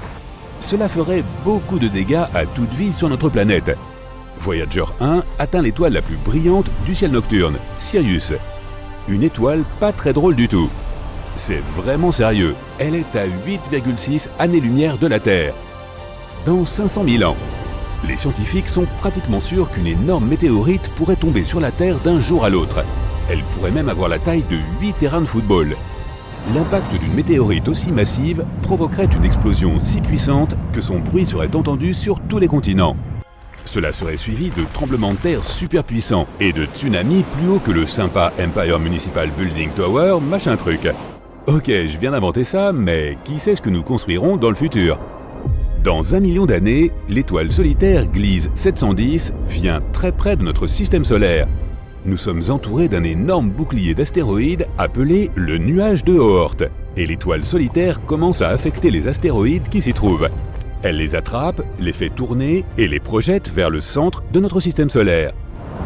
Speaker 1: Cela ferait beaucoup de dégâts à toute vie sur notre planète. Voyager 1 atteint l'étoile la plus brillante du ciel nocturne, Sirius. Une étoile pas très drôle du tout. C'est vraiment sérieux, elle est à 8,6 années-lumière de la Terre. Dans 500 000 ans, les scientifiques sont pratiquement sûrs qu'une énorme météorite pourrait tomber sur la Terre d'un jour à l'autre. Elle pourrait même avoir la taille de 8 terrains de football. L'impact d'une météorite aussi massive provoquerait une explosion si puissante que son bruit serait entendu sur tous les continents. Cela serait suivi de tremblements de terre super puissants et de tsunamis plus hauts que le sympa Empire Municipal Building Tower, machin truc. Ok, je viens d'inventer ça, mais qui sait ce que nous construirons dans le futur? Dans 1 million d'années, l'étoile solitaire Gliese 710 vient très près de notre système solaire. Nous sommes entourés d'un énorme bouclier d'astéroïdes appelé le nuage de Oort, et l'étoile solitaire commence à affecter les astéroïdes qui s'y trouvent. Elle les attrape, les fait tourner et les projette vers le centre de notre système solaire.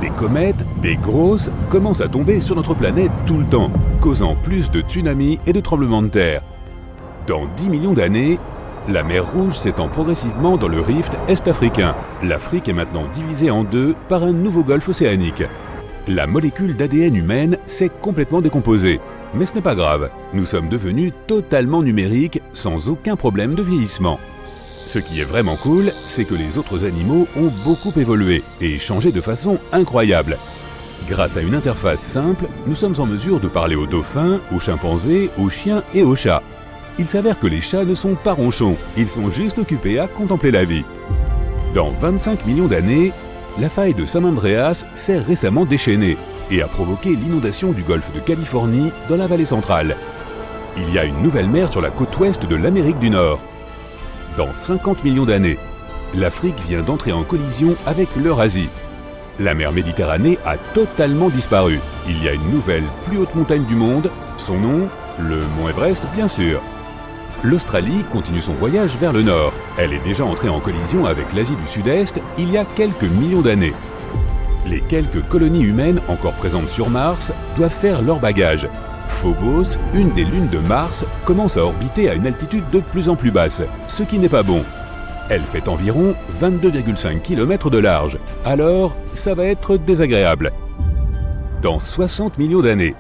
Speaker 1: Des comètes, des grosses, commencent à tomber sur notre planète tout le temps, causant plus de tsunamis et de tremblements de terre. Dans 10 millions d'années, la mer Rouge s'étend progressivement dans le rift est-africain. L'Afrique est maintenant divisée en deux par un nouveau golfe océanique. La molécule d'ADN humaine s'est complètement décomposée. Mais ce n'est pas grave, nous sommes devenus totalement numériques sans aucun problème de vieillissement. Ce qui est vraiment cool, c'est que les autres animaux ont beaucoup évolué et changé de façon incroyable. Grâce à une interface simple, nous sommes en mesure de parler aux dauphins, aux chimpanzés, aux chiens et aux chats. Il s'avère que les chats ne sont pas ronchons, ils sont juste occupés à contempler la vie. Dans 25 millions d'années, la faille de San Andreas s'est récemment déchaînée et a provoqué l'inondation du golfe de Californie dans la vallée centrale. Il y a une nouvelle mer sur la côte ouest de l'Amérique du Nord. Dans 50 millions d'années, l'Afrique vient d'entrer en collision avec l'Eurasie. La mer Méditerranée a totalement disparu. Il y a une nouvelle, plus haute montagne du monde, son nom, le mont Everest bien sûr. L'Australie continue son voyage vers le nord. Elle est déjà entrée en collision avec l'Asie du Sud-Est il y a quelques millions d'années. Les quelques colonies humaines encore présentes sur Mars doivent faire leur bagage. Phobos, une des lunes de Mars, commence à orbiter à une altitude de plus en plus basse, ce qui n'est pas bon. Elle fait environ 22,5 km de large, alors ça va être désagréable. Dans 60 millions d'années,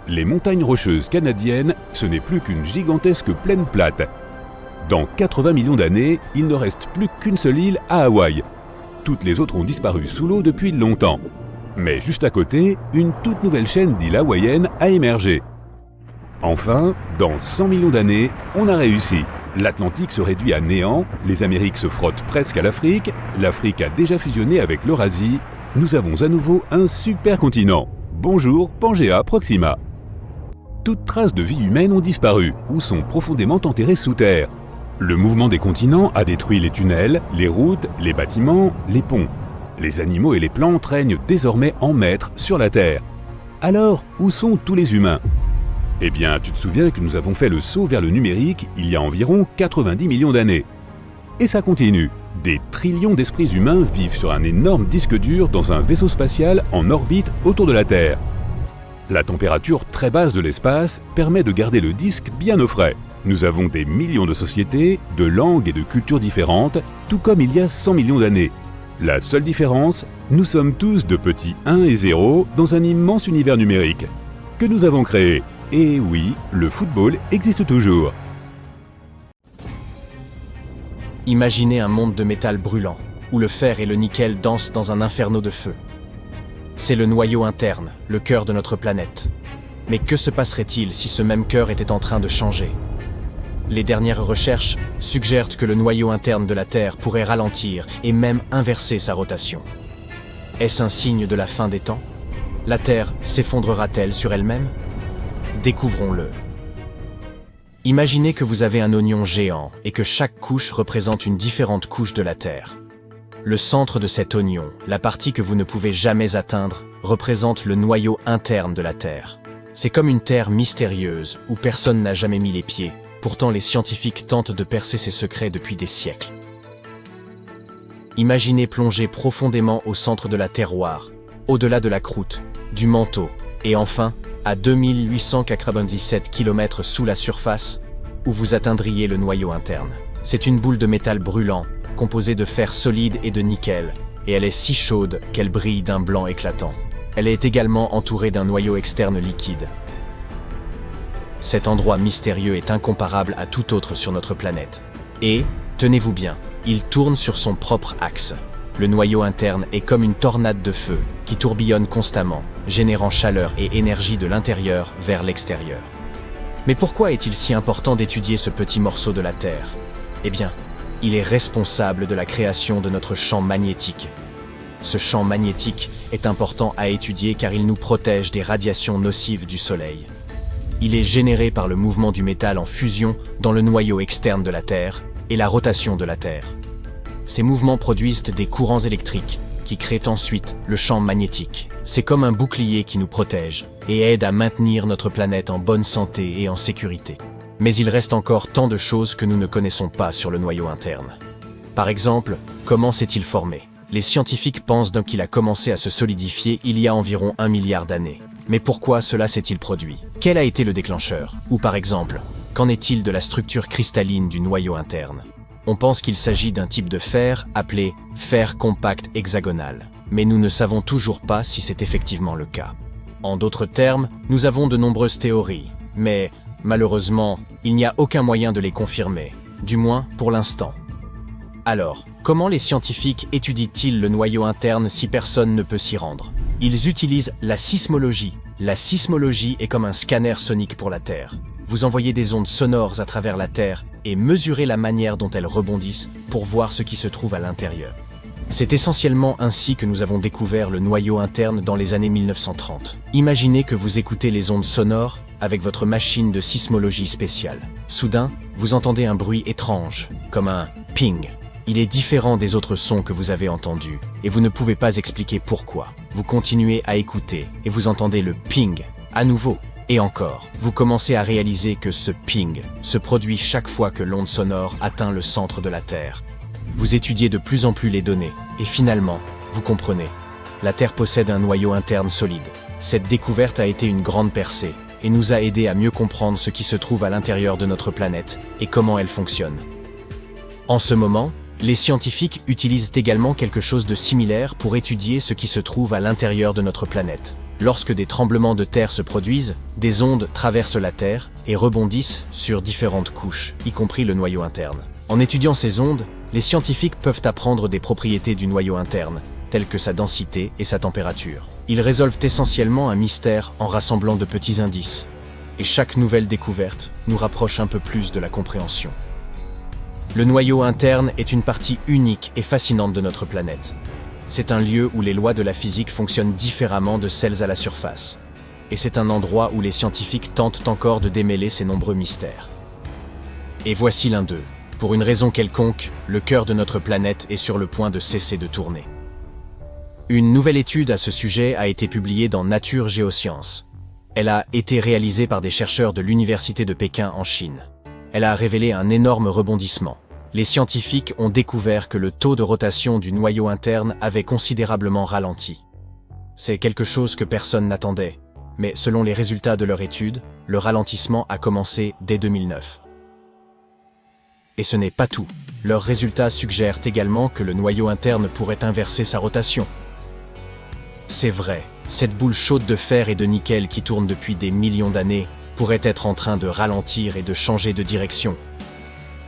Speaker 1: les montagnes rocheuses canadiennes, ce n'est plus qu'une gigantesque plaine plate. Dans 80 millions d'années, il ne reste plus qu'une seule île à Hawaï. Toutes les autres ont disparu sous l'eau depuis longtemps. Mais juste à côté, une toute nouvelle chaîne d'îles hawaïennes a émergé. Enfin, dans 100 millions d'années, on a réussi. L'Atlantique se réduit à néant, les Amériques se frottent presque à l'Afrique a déjà fusionné avec l'Eurasie. Nous avons à nouveau un supercontinent. Bonjour, Pangea Proxima. Toutes traces de vie humaine ont disparu ou sont profondément enterrées sous terre. Le mouvement des continents a détruit les tunnels, les routes, les bâtiments, les ponts. Les animaux et les plantes règnent désormais en maîtres sur la Terre. Alors, où sont tous les humains ? Eh bien, tu te souviens que nous avons fait le saut vers le numérique il y a environ 90 millions d'années. Et ça continue. Des trillions d'esprits humains vivent sur un énorme disque dur dans un vaisseau spatial en orbite autour de la Terre. La température très basse de l'espace permet de garder le disque bien au frais. Nous avons des millions de sociétés, de langues et de cultures différentes, tout comme il y a 100 millions d'années. La seule différence, nous sommes tous de petits 1 et 0 dans un immense univers numérique que nous avons créé. Et oui, le football existe toujours.
Speaker 2: Imaginez un monde de métal brûlant, où le fer et le nickel dansent dans un inferno de feu. C'est le noyau interne, le cœur de notre planète. Mais que se passerait-il si ce même cœur était en train de changer ? Les dernières recherches suggèrent que le noyau interne de la Terre pourrait ralentir et même inverser sa rotation. Est-ce un signe de la fin des temps ? La Terre s'effondrera-t-elle sur elle-même ? Découvrons-le. Imaginez que vous avez un oignon géant et que chaque couche représente une différente couche de la Terre. Le centre de cet oignon, la partie que vous ne pouvez jamais atteindre, représente le noyau interne de la Terre. C'est comme une terre mystérieuse où personne n'a jamais mis les pieds. Pourtant, les scientifiques tentent de percer ses secrets depuis des siècles. Imaginez plonger profondément au centre de la terroir, au-delà de la croûte, du manteau, et enfin, à 2897 km sous la surface, où vous atteindriez le noyau interne. C'est une boule de métal brûlant, composée de fer solide et de nickel, et elle est si chaude qu'elle brille d'un blanc éclatant. Elle est également entourée d'un noyau externe liquide. Cet endroit mystérieux est incomparable à tout autre sur notre planète. Et, tenez-vous bien, il tourne sur son propre axe. Le noyau interne est comme une tornade de feu qui tourbillonne constamment, générant chaleur et énergie de l'intérieur vers l'extérieur. Mais pourquoi est-il si important d'étudier ce petit morceau de la Terre ? Eh bien, il est responsable de la création de notre champ magnétique. Ce champ magnétique est important à étudier car il nous protège des radiations nocives du Soleil. Il est généré par le mouvement du métal en fusion dans le noyau externe de la Terre et la rotation de la Terre. Ces mouvements produisent des courants électriques qui créent ensuite le champ magnétique. C'est comme un bouclier qui nous protège et aide à maintenir notre planète en bonne santé et en sécurité. Mais il reste encore tant de choses que nous ne connaissons pas sur le noyau interne. Par exemple, comment s'est-il formé ? Les scientifiques pensent donc qu'il a commencé à se solidifier il y a environ 1 milliard d'années. Mais pourquoi cela s'est-il produit ? Quel a été le déclencheur ? Ou par exemple, qu'en est-il de la structure cristalline du noyau interne ? On pense qu'il s'agit d'un type de fer appelé fer compact hexagonal. Mais nous ne savons toujours pas si c'est effectivement le cas. En d'autres termes, nous avons de nombreuses théories. Mais, malheureusement, il n'y a aucun moyen de les confirmer. Du moins, pour l'instant. Alors, comment les scientifiques étudient-ils le noyau interne si personne ne peut s'y rendre ? Ils utilisent la sismologie. La sismologie est comme un scanner sonique pour la Terre. Vous envoyez des ondes sonores à travers la Terre et mesurez la manière dont elles rebondissent pour voir ce qui se trouve à l'intérieur. C'est essentiellement ainsi que nous avons découvert le noyau interne dans les années 1930. Imaginez que vous écoutez les ondes sonores avec votre machine de sismologie spéciale. Soudain, vous entendez un bruit étrange, comme un ping. Il est différent des autres sons que vous avez entendus, et vous ne pouvez pas expliquer pourquoi. Vous continuez à écouter, et vous entendez le ping, à nouveau. Et encore, vous commencez à réaliser que ce ping se produit chaque fois que l'onde sonore atteint le centre de la Terre. Vous étudiez de plus en plus les données, et finalement, vous comprenez. La Terre possède un noyau interne solide. Cette découverte a été une grande percée, et nous a aidé à mieux comprendre ce qui se trouve à l'intérieur de notre planète, et comment elle fonctionne. En ce moment, les scientifiques utilisent également quelque chose de similaire pour étudier ce qui se trouve à l'intérieur de notre planète. Lorsque des tremblements de terre se produisent, des ondes traversent la Terre et rebondissent sur différentes couches, y compris le noyau interne. En étudiant ces ondes, les scientifiques peuvent apprendre des propriétés du noyau interne, telles que sa densité et sa température. Ils résolvent essentiellement un mystère en rassemblant de petits indices. Et chaque nouvelle découverte nous rapproche un peu plus de la compréhension. Le noyau interne est une partie unique et fascinante de notre planète. C'est un lieu où les lois de la physique fonctionnent différemment de celles à la surface. Et c'est un endroit où les scientifiques tentent encore de démêler ces nombreux mystères. Et voici l'un d'eux. Pour une raison quelconque, le cœur de notre planète est sur le point de cesser de tourner. Une nouvelle étude à ce sujet a été publiée dans Nature Géosciences. Elle a été réalisée par des chercheurs de l'Université de Pékin en Chine. Elle a révélé un énorme rebondissement. Les scientifiques ont découvert que le taux de rotation du noyau interne avait considérablement ralenti. C'est quelque chose que personne n'attendait, mais selon les résultats de leur étude, le ralentissement a commencé dès 2009. Et ce n'est pas tout. Leurs résultats suggèrent également que le noyau interne pourrait inverser sa rotation. C'est vrai, cette boule chaude de fer et de nickel qui tourne depuis des millions d'années pourrait être en train de ralentir et de changer de direction.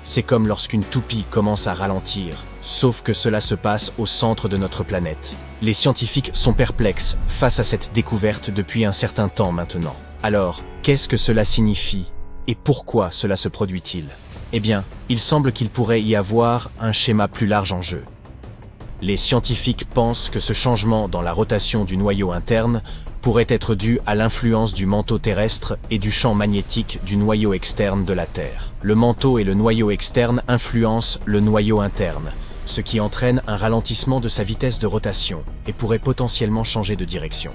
Speaker 2: C'est comme lorsqu'une toupie commence à ralentir, sauf que cela se passe au centre de notre planète. Les scientifiques sont perplexes face à cette découverte depuis un certain temps maintenant. Alors, qu'est-ce que cela signifie et pourquoi cela se produit-il? Eh bien, il semble qu'il pourrait y avoir un schéma plus large en jeu. Les scientifiques pensent que ce changement dans la rotation du noyau interne pourrait être dû à l'influence du manteau terrestre et du champ magnétique du noyau externe de la Terre. Le manteau et le noyau externe influencent le noyau interne, ce qui entraîne un ralentissement de sa vitesse de rotation et pourrait potentiellement changer de direction.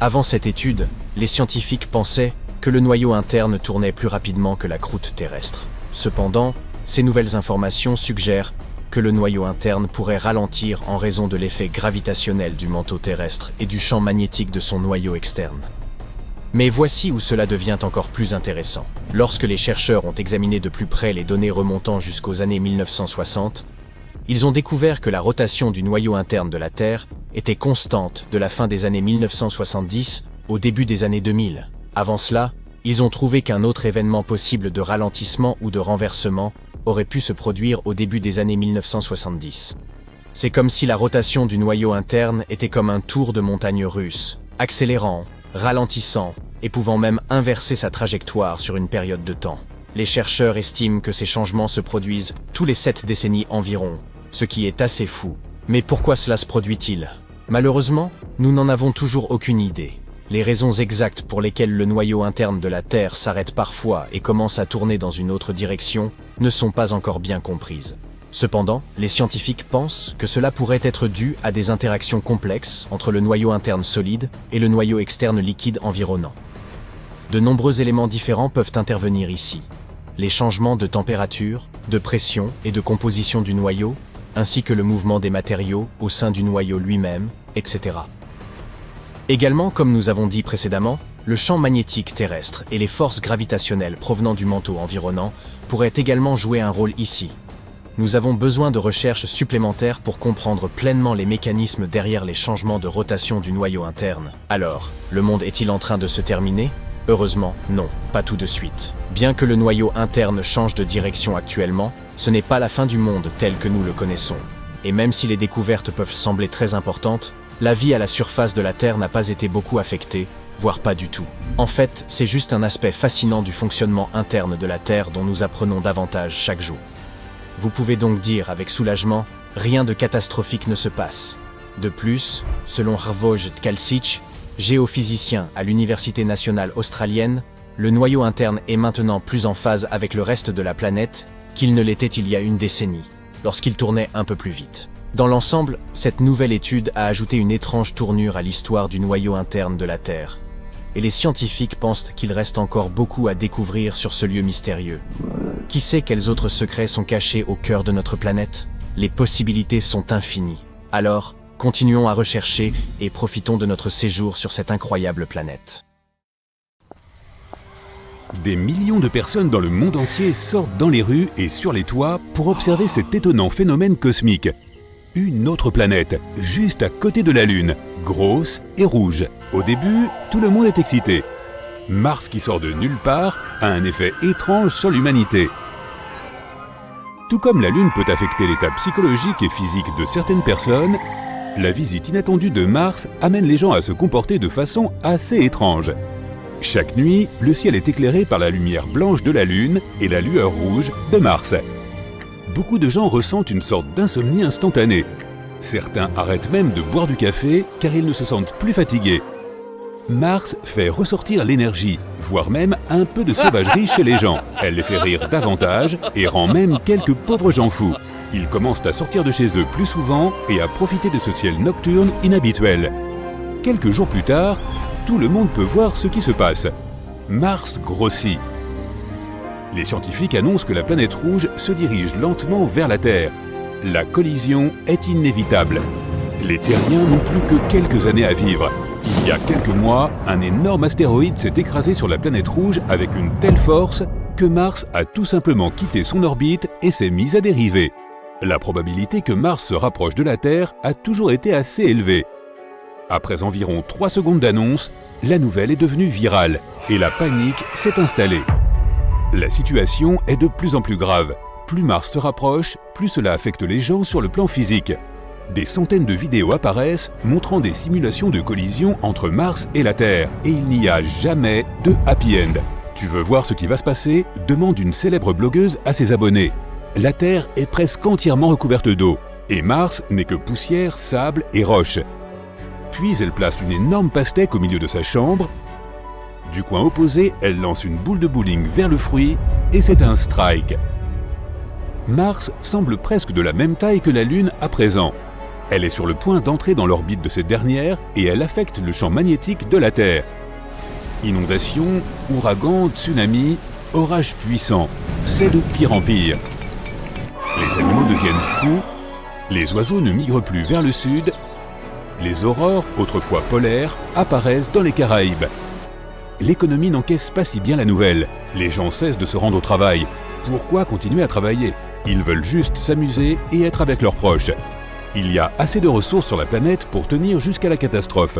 Speaker 2: Avant cette étude, les scientifiques pensaient que le noyau interne tournait plus rapidement que la croûte terrestre. Cependant, ces nouvelles informations suggèrent que le noyau interne pourrait ralentir en raison de l'effet gravitationnel du manteau terrestre et du champ magnétique de son noyau externe. Mais voici où cela devient encore plus intéressant. Lorsque les chercheurs ont examiné de plus près les données remontant jusqu'aux années 1960, ils ont découvert que la rotation du noyau interne de la Terre était constante de la fin des années 1970 au début des années 2000. Avant cela, ils ont trouvé qu'un autre événement possible de ralentissement ou de renversement aurait pu se produire au début des années 1970. C'est comme si la rotation du noyau interne était comme un tour de montagne russe, accélérant, ralentissant et pouvant même inverser sa trajectoire sur une période de temps. Les chercheurs estiment que ces changements se produisent tous les 7 décennies environ, ce qui est assez fou. Mais pourquoi cela se produit-il? Malheureusement, nous n'en avons toujours aucune idée. Les raisons exactes pour lesquelles le noyau interne de la Terre s'arrête parfois et commence à tourner dans une autre direction ne sont pas encore bien comprises. Cependant, les scientifiques pensent que cela pourrait être dû à des interactions complexes entre le noyau interne solide et le noyau externe liquide environnant. De nombreux éléments différents peuvent intervenir ici. Les changements de température, de pression et de composition du noyau, ainsi que le mouvement des matériaux au sein du noyau lui-même, etc. Également, comme nous avons dit précédemment, le champ magnétique terrestre et les forces gravitationnelles provenant du manteau environnant pourraient également jouer un rôle ici. Nous avons besoin de recherches supplémentaires pour comprendre pleinement les mécanismes derrière les changements de rotation du noyau interne. Alors, le monde est-il en train de se terminer? Heureusement, non, pas tout de suite. Bien que le noyau interne change de direction actuellement, ce n'est pas la fin du monde tel que nous le connaissons. Et même si les découvertes peuvent sembler très importantes, la vie à la surface de la Terre n'a pas été beaucoup affectée, voire pas du tout. En fait, c'est juste un aspect fascinant du fonctionnement interne de la Terre dont nous apprenons davantage chaque jour. Vous pouvez donc dire avec soulagement, rien de catastrophique ne se passe. De plus, selon Hrvoje Tkalčić, géophysicien à l'Université nationale australienne, le noyau interne est maintenant plus en phase avec le reste de la planète qu'il ne l'était il y a une décennie, lorsqu'il tournait un peu plus vite. Dans l'ensemble, cette nouvelle étude a ajouté une étrange tournure à l'histoire du noyau interne de la Terre. et les scientifiques pensent qu'il reste encore beaucoup à découvrir sur ce lieu mystérieux. Qui sait quels autres secrets sont cachés au cœur de notre planète? Les possibilités sont infinies. Alors, continuons à rechercher et profitons de notre séjour sur cette incroyable planète.
Speaker 1: Des millions de personnes dans le monde entier sortent dans les rues et sur les toits pour observer cet étonnant phénomène cosmique. Une autre planète, juste à côté de la Lune, grosse et rouge. Au début, tout le monde est excité. Mars, qui sort de nulle part, a un effet étrange sur l'humanité. Tout comme la Lune peut affecter l'état psychologique et physique de certaines personnes, la visite inattendue de Mars amène les gens à se comporter de façon assez étrange. Chaque nuit, le ciel est éclairé par la lumière blanche de la Lune et la lueur rouge de Mars. Beaucoup de gens ressentent une sorte d'insomnie instantanée. Certains arrêtent même de boire du café car ils ne se sentent plus fatigués. Mars fait ressortir l'énergie, voire même un peu de sauvagerie chez les gens. Elle les fait rire davantage et rend même quelques pauvres gens fous. Ils commencent à sortir de chez eux plus souvent et à profiter de ce ciel nocturne inhabituel. Quelques jours plus tard, tout le monde peut voir ce qui se passe. Mars grossit. Les scientifiques annoncent que la planète rouge se dirige lentement vers la Terre. La collision est inévitable. Les Terriens n'ont plus que quelques années à vivre. Il y a quelques mois, un énorme astéroïde s'est écrasé sur la planète rouge avec une telle force que Mars a tout simplement quitté son orbite et s'est mise à dériver. La probabilité que Mars se rapproche de la Terre a toujours été assez élevée. Après environ 3 secondes d'annonce, la nouvelle est devenue virale et la panique s'est installée. La situation est de plus en plus grave. Plus Mars se rapproche, plus cela affecte les gens sur le plan physique. Des centaines de vidéos apparaissent montrant des simulations de collision entre Mars et la Terre. Et il n'y a jamais de happy end. Tu veux voir ce qui va se passer? Demande une célèbre blogueuse à ses abonnés. La Terre est presque entièrement recouverte d'eau. Et Mars n'est que poussière, sable et roches. Puis elle place une énorme pastèque au milieu de sa chambre. Du coin opposé, elle lance une boule de bowling vers le fruit et c'est un strike. Mars semble presque de la même taille que la Lune à présent. Elle est sur le point d'entrer dans l'orbite de cette dernière et elle affecte le champ magnétique de la Terre. Inondations, ouragans, tsunamis, orages puissants, c'est de pire en pire. Les animaux deviennent fous, les oiseaux ne migrent plus vers le sud, les aurores, autrefois polaires, apparaissent dans les Caraïbes. L'économie n'encaisse pas si bien la nouvelle. Les gens cessent de se rendre au travail. Pourquoi continuer à travailler? Ils veulent juste s'amuser et être avec leurs proches. Il y a assez de ressources sur la planète pour tenir jusqu'à la catastrophe.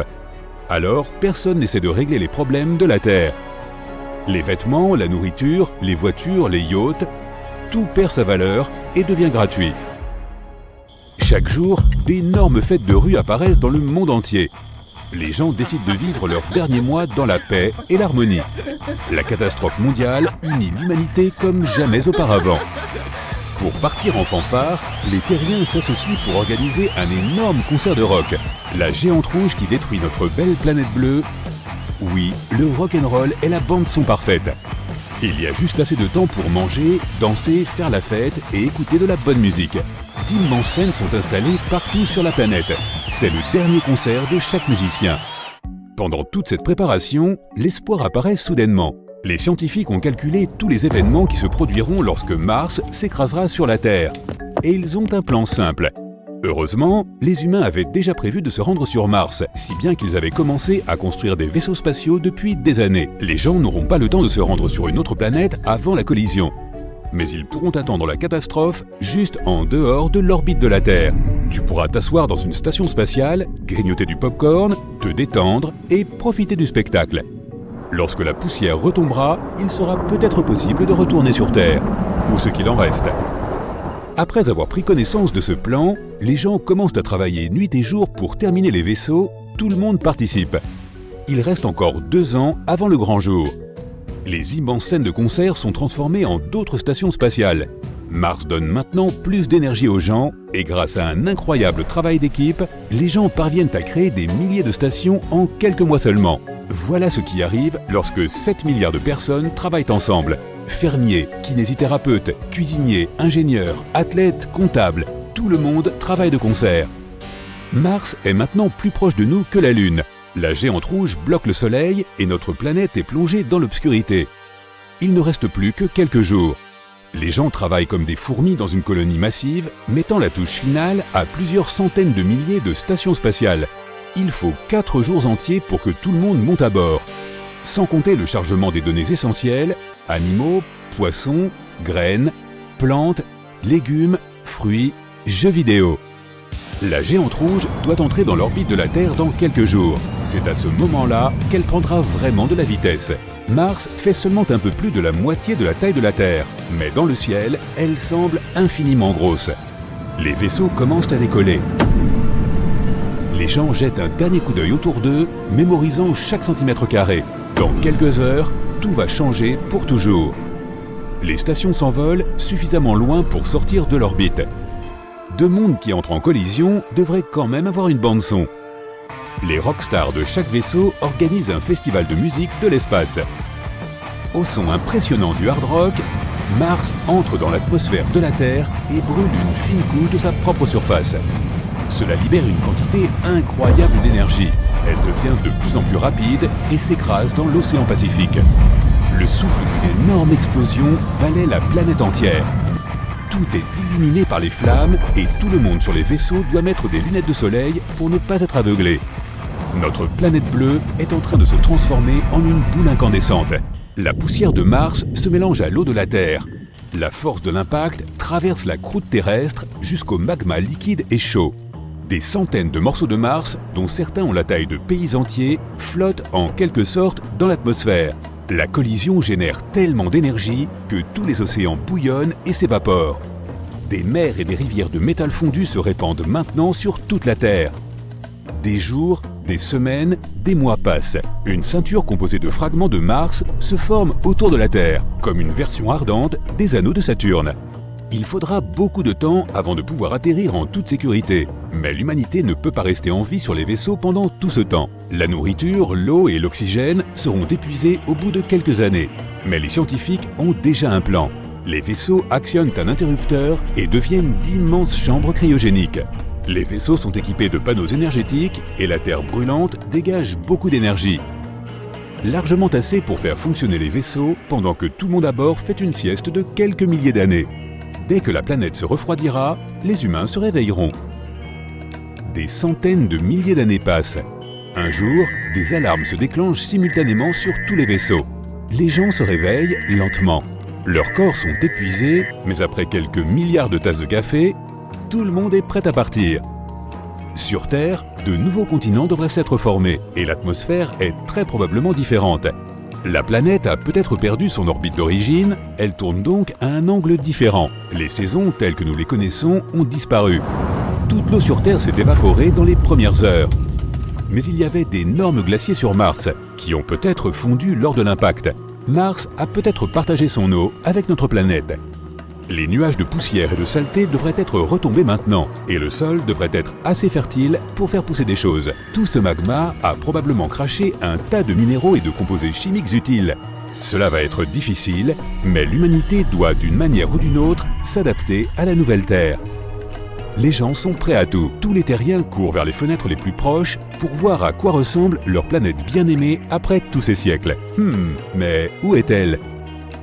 Speaker 1: Alors, personne n'essaie de régler les problèmes de la Terre. Les vêtements, la nourriture, les voitures, les yachts, tout perd sa valeur et devient gratuit. Chaque jour, d'énormes fêtes de rue apparaissent dans le monde entier. Les gens décident de vivre leurs derniers mois dans la paix et l'harmonie. La catastrophe mondiale unit l'humanité comme jamais auparavant. Pour partir en fanfare, les Terriens s'associent pour organiser un énorme concert de rock. La géante rouge qui détruit notre belle planète bleue. Oui, le rock'n'roll est la bande-son parfaite. Il y a juste assez de temps pour manger, danser, faire la fête et écouter de la bonne musique. D'immenses scènes sont installées partout sur la planète. C'est le dernier concert de chaque musicien. Pendant toute cette préparation, l'espoir apparaît soudainement. Les scientifiques ont calculé tous les événements qui se produiront lorsque Mars s'écrasera sur la Terre. Et ils ont un plan simple. Heureusement, les humains avaient déjà prévu de se rendre sur Mars, si bien qu'ils avaient commencé à construire des vaisseaux spatiaux depuis des années. Les gens n'auront pas le temps de se rendre sur une autre planète avant la collision. Mais ils pourront attendre la catastrophe juste en dehors de l'orbite de la Terre. Tu pourras t'asseoir dans une station spatiale, grignoter du popcorn, te détendre et profiter du spectacle. Lorsque la poussière retombera, il sera peut-être possible de retourner sur Terre, ou ce qu'il en reste. Après avoir pris connaissance de ce plan, les gens commencent à travailler nuit et jour pour terminer les vaisseaux, tout le monde participe. Il reste encore 2 ans avant le grand jour. Les immenses scènes de concert sont transformées en d'autres stations spatiales. Mars donne maintenant plus d'énergie aux gens et grâce à un incroyable travail d'équipe, les gens parviennent à créer des milliers de stations en quelques mois seulement. Voilà ce qui arrive lorsque 7 milliards de personnes travaillent ensemble. Fermiers, kinésithérapeutes, cuisiniers, ingénieurs, athlètes, comptables, tout le monde travaille de concert. Mars est maintenant plus proche de nous que la Lune. La géante rouge bloque le soleil et notre planète est plongée dans l'obscurité. Il ne reste plus que quelques jours. Les gens travaillent comme des fourmis dans une colonie massive, mettant la touche finale à plusieurs centaines de milliers de stations spatiales. Il faut 4 jours entiers pour que tout le monde monte à bord. Sans compter le chargement des données essentielles, animaux, poissons, graines, plantes, légumes, fruits, jeux vidéo. La géante rouge doit entrer dans l'orbite de la Terre dans quelques jours. C'est à ce moment-là qu'elle prendra vraiment de la vitesse. Mars fait seulement un peu plus de la moitié de la taille de la Terre, mais dans le ciel, elle semble infiniment grosse. Les vaisseaux commencent à décoller. Les gens jettent un dernier coup d'œil autour d'eux, mémorisant chaque centimètre carré. Dans quelques heures, tout va changer pour toujours. Les stations s'envolent suffisamment loin pour sortir de l'orbite. 2 mondes qui entrent en collision devraient quand même avoir une bande-son. Les rockstars de chaque vaisseau organisent un festival de musique de l'espace. Au son impressionnant du hard rock, Mars entre dans l'atmosphère de la Terre et brûle une fine couche de sa propre surface. Cela libère une quantité incroyable d'énergie. Elle devient de plus en plus rapide et s'écrase dans l'océan Pacifique. Le souffle d'une énorme explosion balaie la planète entière. Tout est illuminé par les flammes et tout le monde sur les vaisseaux doit mettre des lunettes de soleil pour ne pas être aveuglé. Notre planète bleue est en train de se transformer en une boule incandescente. La poussière de Mars se mélange à l'eau de la Terre. La force de l'impact traverse la croûte terrestre jusqu'au magma liquide et chaud. Des centaines de morceaux de Mars, dont certains ont la taille de pays entiers, flottent en quelque sorte dans l'atmosphère. La collision génère tellement d'énergie que tous les océans bouillonnent et s'évaporent. Des mers et des rivières de métal fondu se répandent maintenant sur toute la Terre. Des jours, des semaines, des mois passent. Une ceinture composée de fragments de Mars se forme autour de la Terre, comme une version ardente des anneaux de Saturne. Il faudra beaucoup de temps avant de pouvoir atterrir en toute sécurité. Mais l'humanité ne peut pas rester en vie sur les vaisseaux pendant tout ce temps. La nourriture, l'eau et l'oxygène seront épuisés au bout de quelques années. Mais les scientifiques ont déjà un plan. Les vaisseaux actionnent un interrupteur et deviennent d'immenses chambres cryogéniques. Les vaisseaux sont équipés de panneaux énergétiques et la Terre brûlante dégage beaucoup d'énergie. Largement assez pour faire fonctionner les vaisseaux pendant que tout le monde à bord fait une sieste de quelques milliers d'années. Dès que la planète se refroidira, les humains se réveilleront. Des centaines de milliers d'années passent. Un jour, des alarmes se déclenchent simultanément sur tous les vaisseaux. Les gens se réveillent lentement. Leurs corps sont épuisés, mais après quelques milliards de tasses de café, tout le monde est prêt à partir. Sur Terre, de nouveaux continents devraient s'être formés et l'atmosphère est très probablement différente. La planète a peut-être perdu son orbite d'origine, elle tourne donc à un angle différent. Les saisons telles que nous les connaissons ont disparu. Toute l'eau sur Terre s'est évaporée dans les premières heures. Mais il y avait d'énormes glaciers sur Mars, qui ont peut-être fondu lors de l'impact. Mars a peut-être partagé son eau avec notre planète. Les nuages de poussière et de saleté devraient être retombés maintenant, et le sol devrait être assez fertile pour faire pousser des choses. Tout ce magma a probablement craché un tas de minéraux et de composés chimiques utiles. Cela va être difficile, mais l'humanité doit d'une manière ou d'une autre s'adapter à la nouvelle Terre. Les gens sont prêts à tout. Tous les terriens courent vers les fenêtres les plus proches pour voir à quoi ressemble leur planète bien-aimée après tous ces siècles. Mais où est-elle?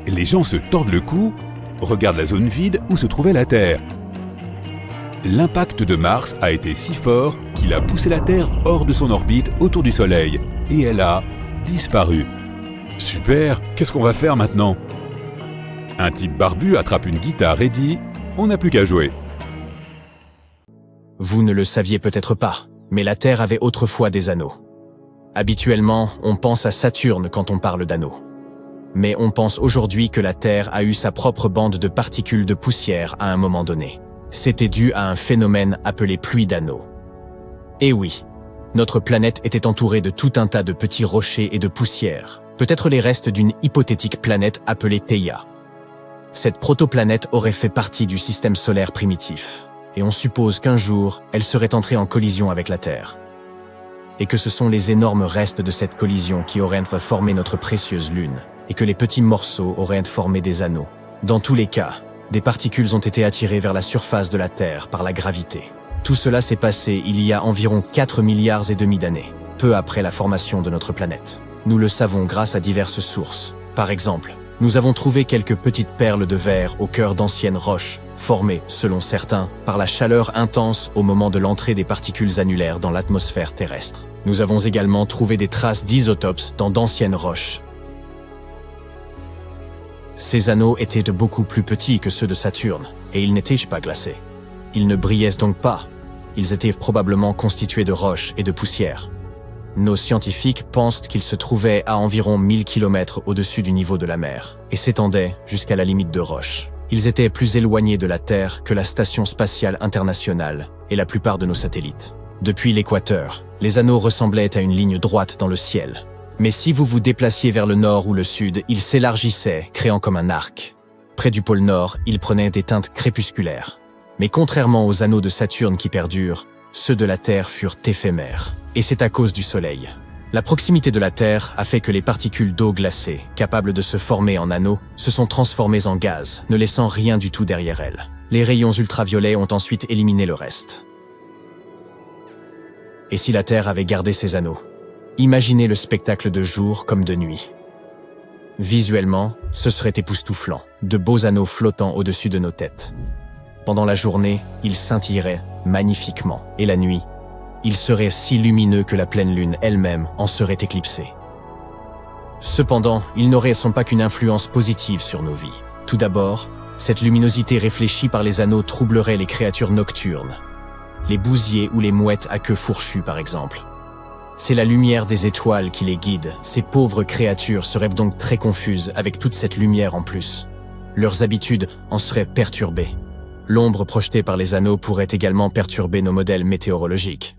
Speaker 1: Les gens se tordent le cou, regardent la zone vide où se trouvait la Terre. L'impact de Mars a été si fort qu'il a poussé la Terre hors de son orbite autour du Soleil, et elle a disparu. Super, qu'est-ce qu'on va faire maintenant? Un type barbu attrape une guitare et dit « On n'a plus qu'à jouer ».
Speaker 2: Vous ne le saviez peut-être pas, mais la Terre avait autrefois des anneaux. Habituellement, on pense à Saturne quand on parle d'anneaux. Mais on pense aujourd'hui que la Terre a eu sa propre bande de particules de poussière à un moment donné. C'était dû à un phénomène appelé pluie d'anneaux. Et oui, notre planète était entourée de tout un tas de petits rochers et de poussières, peut-être les restes d'une hypothétique planète appelée Theia. Cette protoplanète aurait fait partie du système solaire primitif, et on suppose qu'un jour, elle serait entrée en collision avec la Terre. Et que ce sont les énormes restes de cette collision qui auraient formé notre précieuse Lune, et que les petits morceaux auraient formé des anneaux. Dans tous les cas, des particules ont été attirées vers la surface de la Terre par la gravité. Tout cela s'est passé il y a environ 4 milliards et demi d'années. peu après la formation de notre planète. Nous le savons grâce à diverses sources. Par exemple, nous avons trouvé quelques petites perles de verre au cœur d'anciennes roches, formées, selon certains, par la chaleur intense au moment de l'entrée des particules annulaires dans l'atmosphère terrestre. Nous avons également trouvé des traces d'isotopes dans d'anciennes roches. Ces anneaux étaient beaucoup plus petits que ceux de Saturne, et ils n'étaient pas glacés. Ils ne brillaient donc pas. Ils étaient probablement constitués de roches et de poussière. Nos scientifiques pensent qu'ils se trouvaient à environ 1000 km au-dessus du niveau de la mer, et s'étendaient jusqu'à la limite de roche. Ils étaient plus éloignés de la Terre que la Station spatiale internationale et la plupart de nos satellites. Depuis l'équateur, les anneaux ressemblaient à une ligne droite dans le ciel. Mais si vous vous déplaciez vers le nord ou le sud, ils s'élargissaient, créant comme un arc. Près du pôle nord, ils prenaient des teintes crépusculaires. Mais contrairement aux anneaux de Saturne qui perdurent, ceux de la Terre furent éphémères. Et c'est à cause du Soleil. La proximité de la Terre a fait que les particules d'eau glacée, capables de se former en anneaux, se sont transformées en gaz, ne laissant rien du tout derrière elles. Les rayons ultraviolets ont ensuite éliminé le reste. Et si la Terre avait gardé ses anneaux? Imaginez le spectacle de jour comme de nuit. Visuellement, ce serait époustouflant, de beaux anneaux flottant au-dessus de nos têtes. Pendant la journée, ils scintilleraient magnifiquement, et la nuit, ils seraient si lumineux que la pleine lune elle-même en serait éclipsée. Cependant, ils n'auraient pas qu'une influence positive sur nos vies. Tout d'abord, cette luminosité réfléchie par les anneaux troublerait les créatures nocturnes, les bousiers ou les mouettes à queue fourchue par exemple. C'est la lumière des étoiles qui les guide. Ces pauvres créatures seraient donc très confuses avec toute cette lumière en plus. Leurs habitudes en seraient perturbées. L'ombre projetée par les anneaux pourrait également perturber nos modèles météorologiques.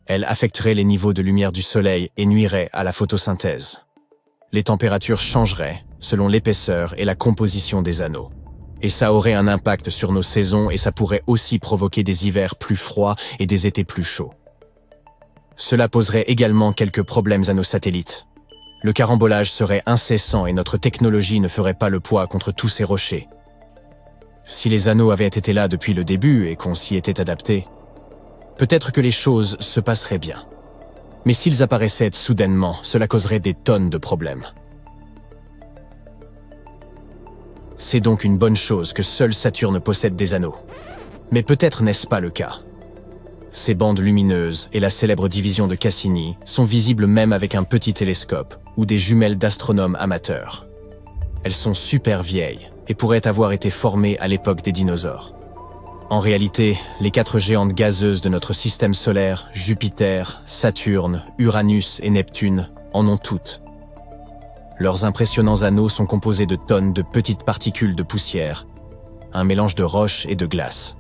Speaker 2: Elle affecterait les niveaux de lumière du soleil et nuirait à la photosynthèse. Les températures changeraient selon l'épaisseur et la composition des anneaux. Et ça aurait un impact sur nos saisons et ça pourrait aussi provoquer des hivers plus froids et des étés plus chauds. Cela poserait également quelques problèmes à nos satellites. Le carambolage serait incessant et notre technologie ne ferait pas le poids contre tous ces rochers. Si les anneaux avaient été là depuis le début et qu'on s'y était adapté, peut-être que les choses se passeraient bien. Mais s'ils apparaissaient soudainement, cela causerait des tonnes de problèmes. C'est donc une bonne chose que seul Saturne possède des anneaux. Mais peut-être n'est-ce pas le cas. Ces bandes lumineuses et la célèbre division de Cassini sont visibles même avec un petit télescope ou des jumelles d'astronomes amateurs. Elles sont super vieilles et pourraient avoir été formées à l'époque des dinosaures. En réalité, les 4 géantes gazeuses de notre système solaire, Jupiter, Saturne, Uranus et Neptune, en ont toutes. Leurs impressionnants anneaux sont composés de tonnes de petites particules de poussière, un mélange de roches et de glace.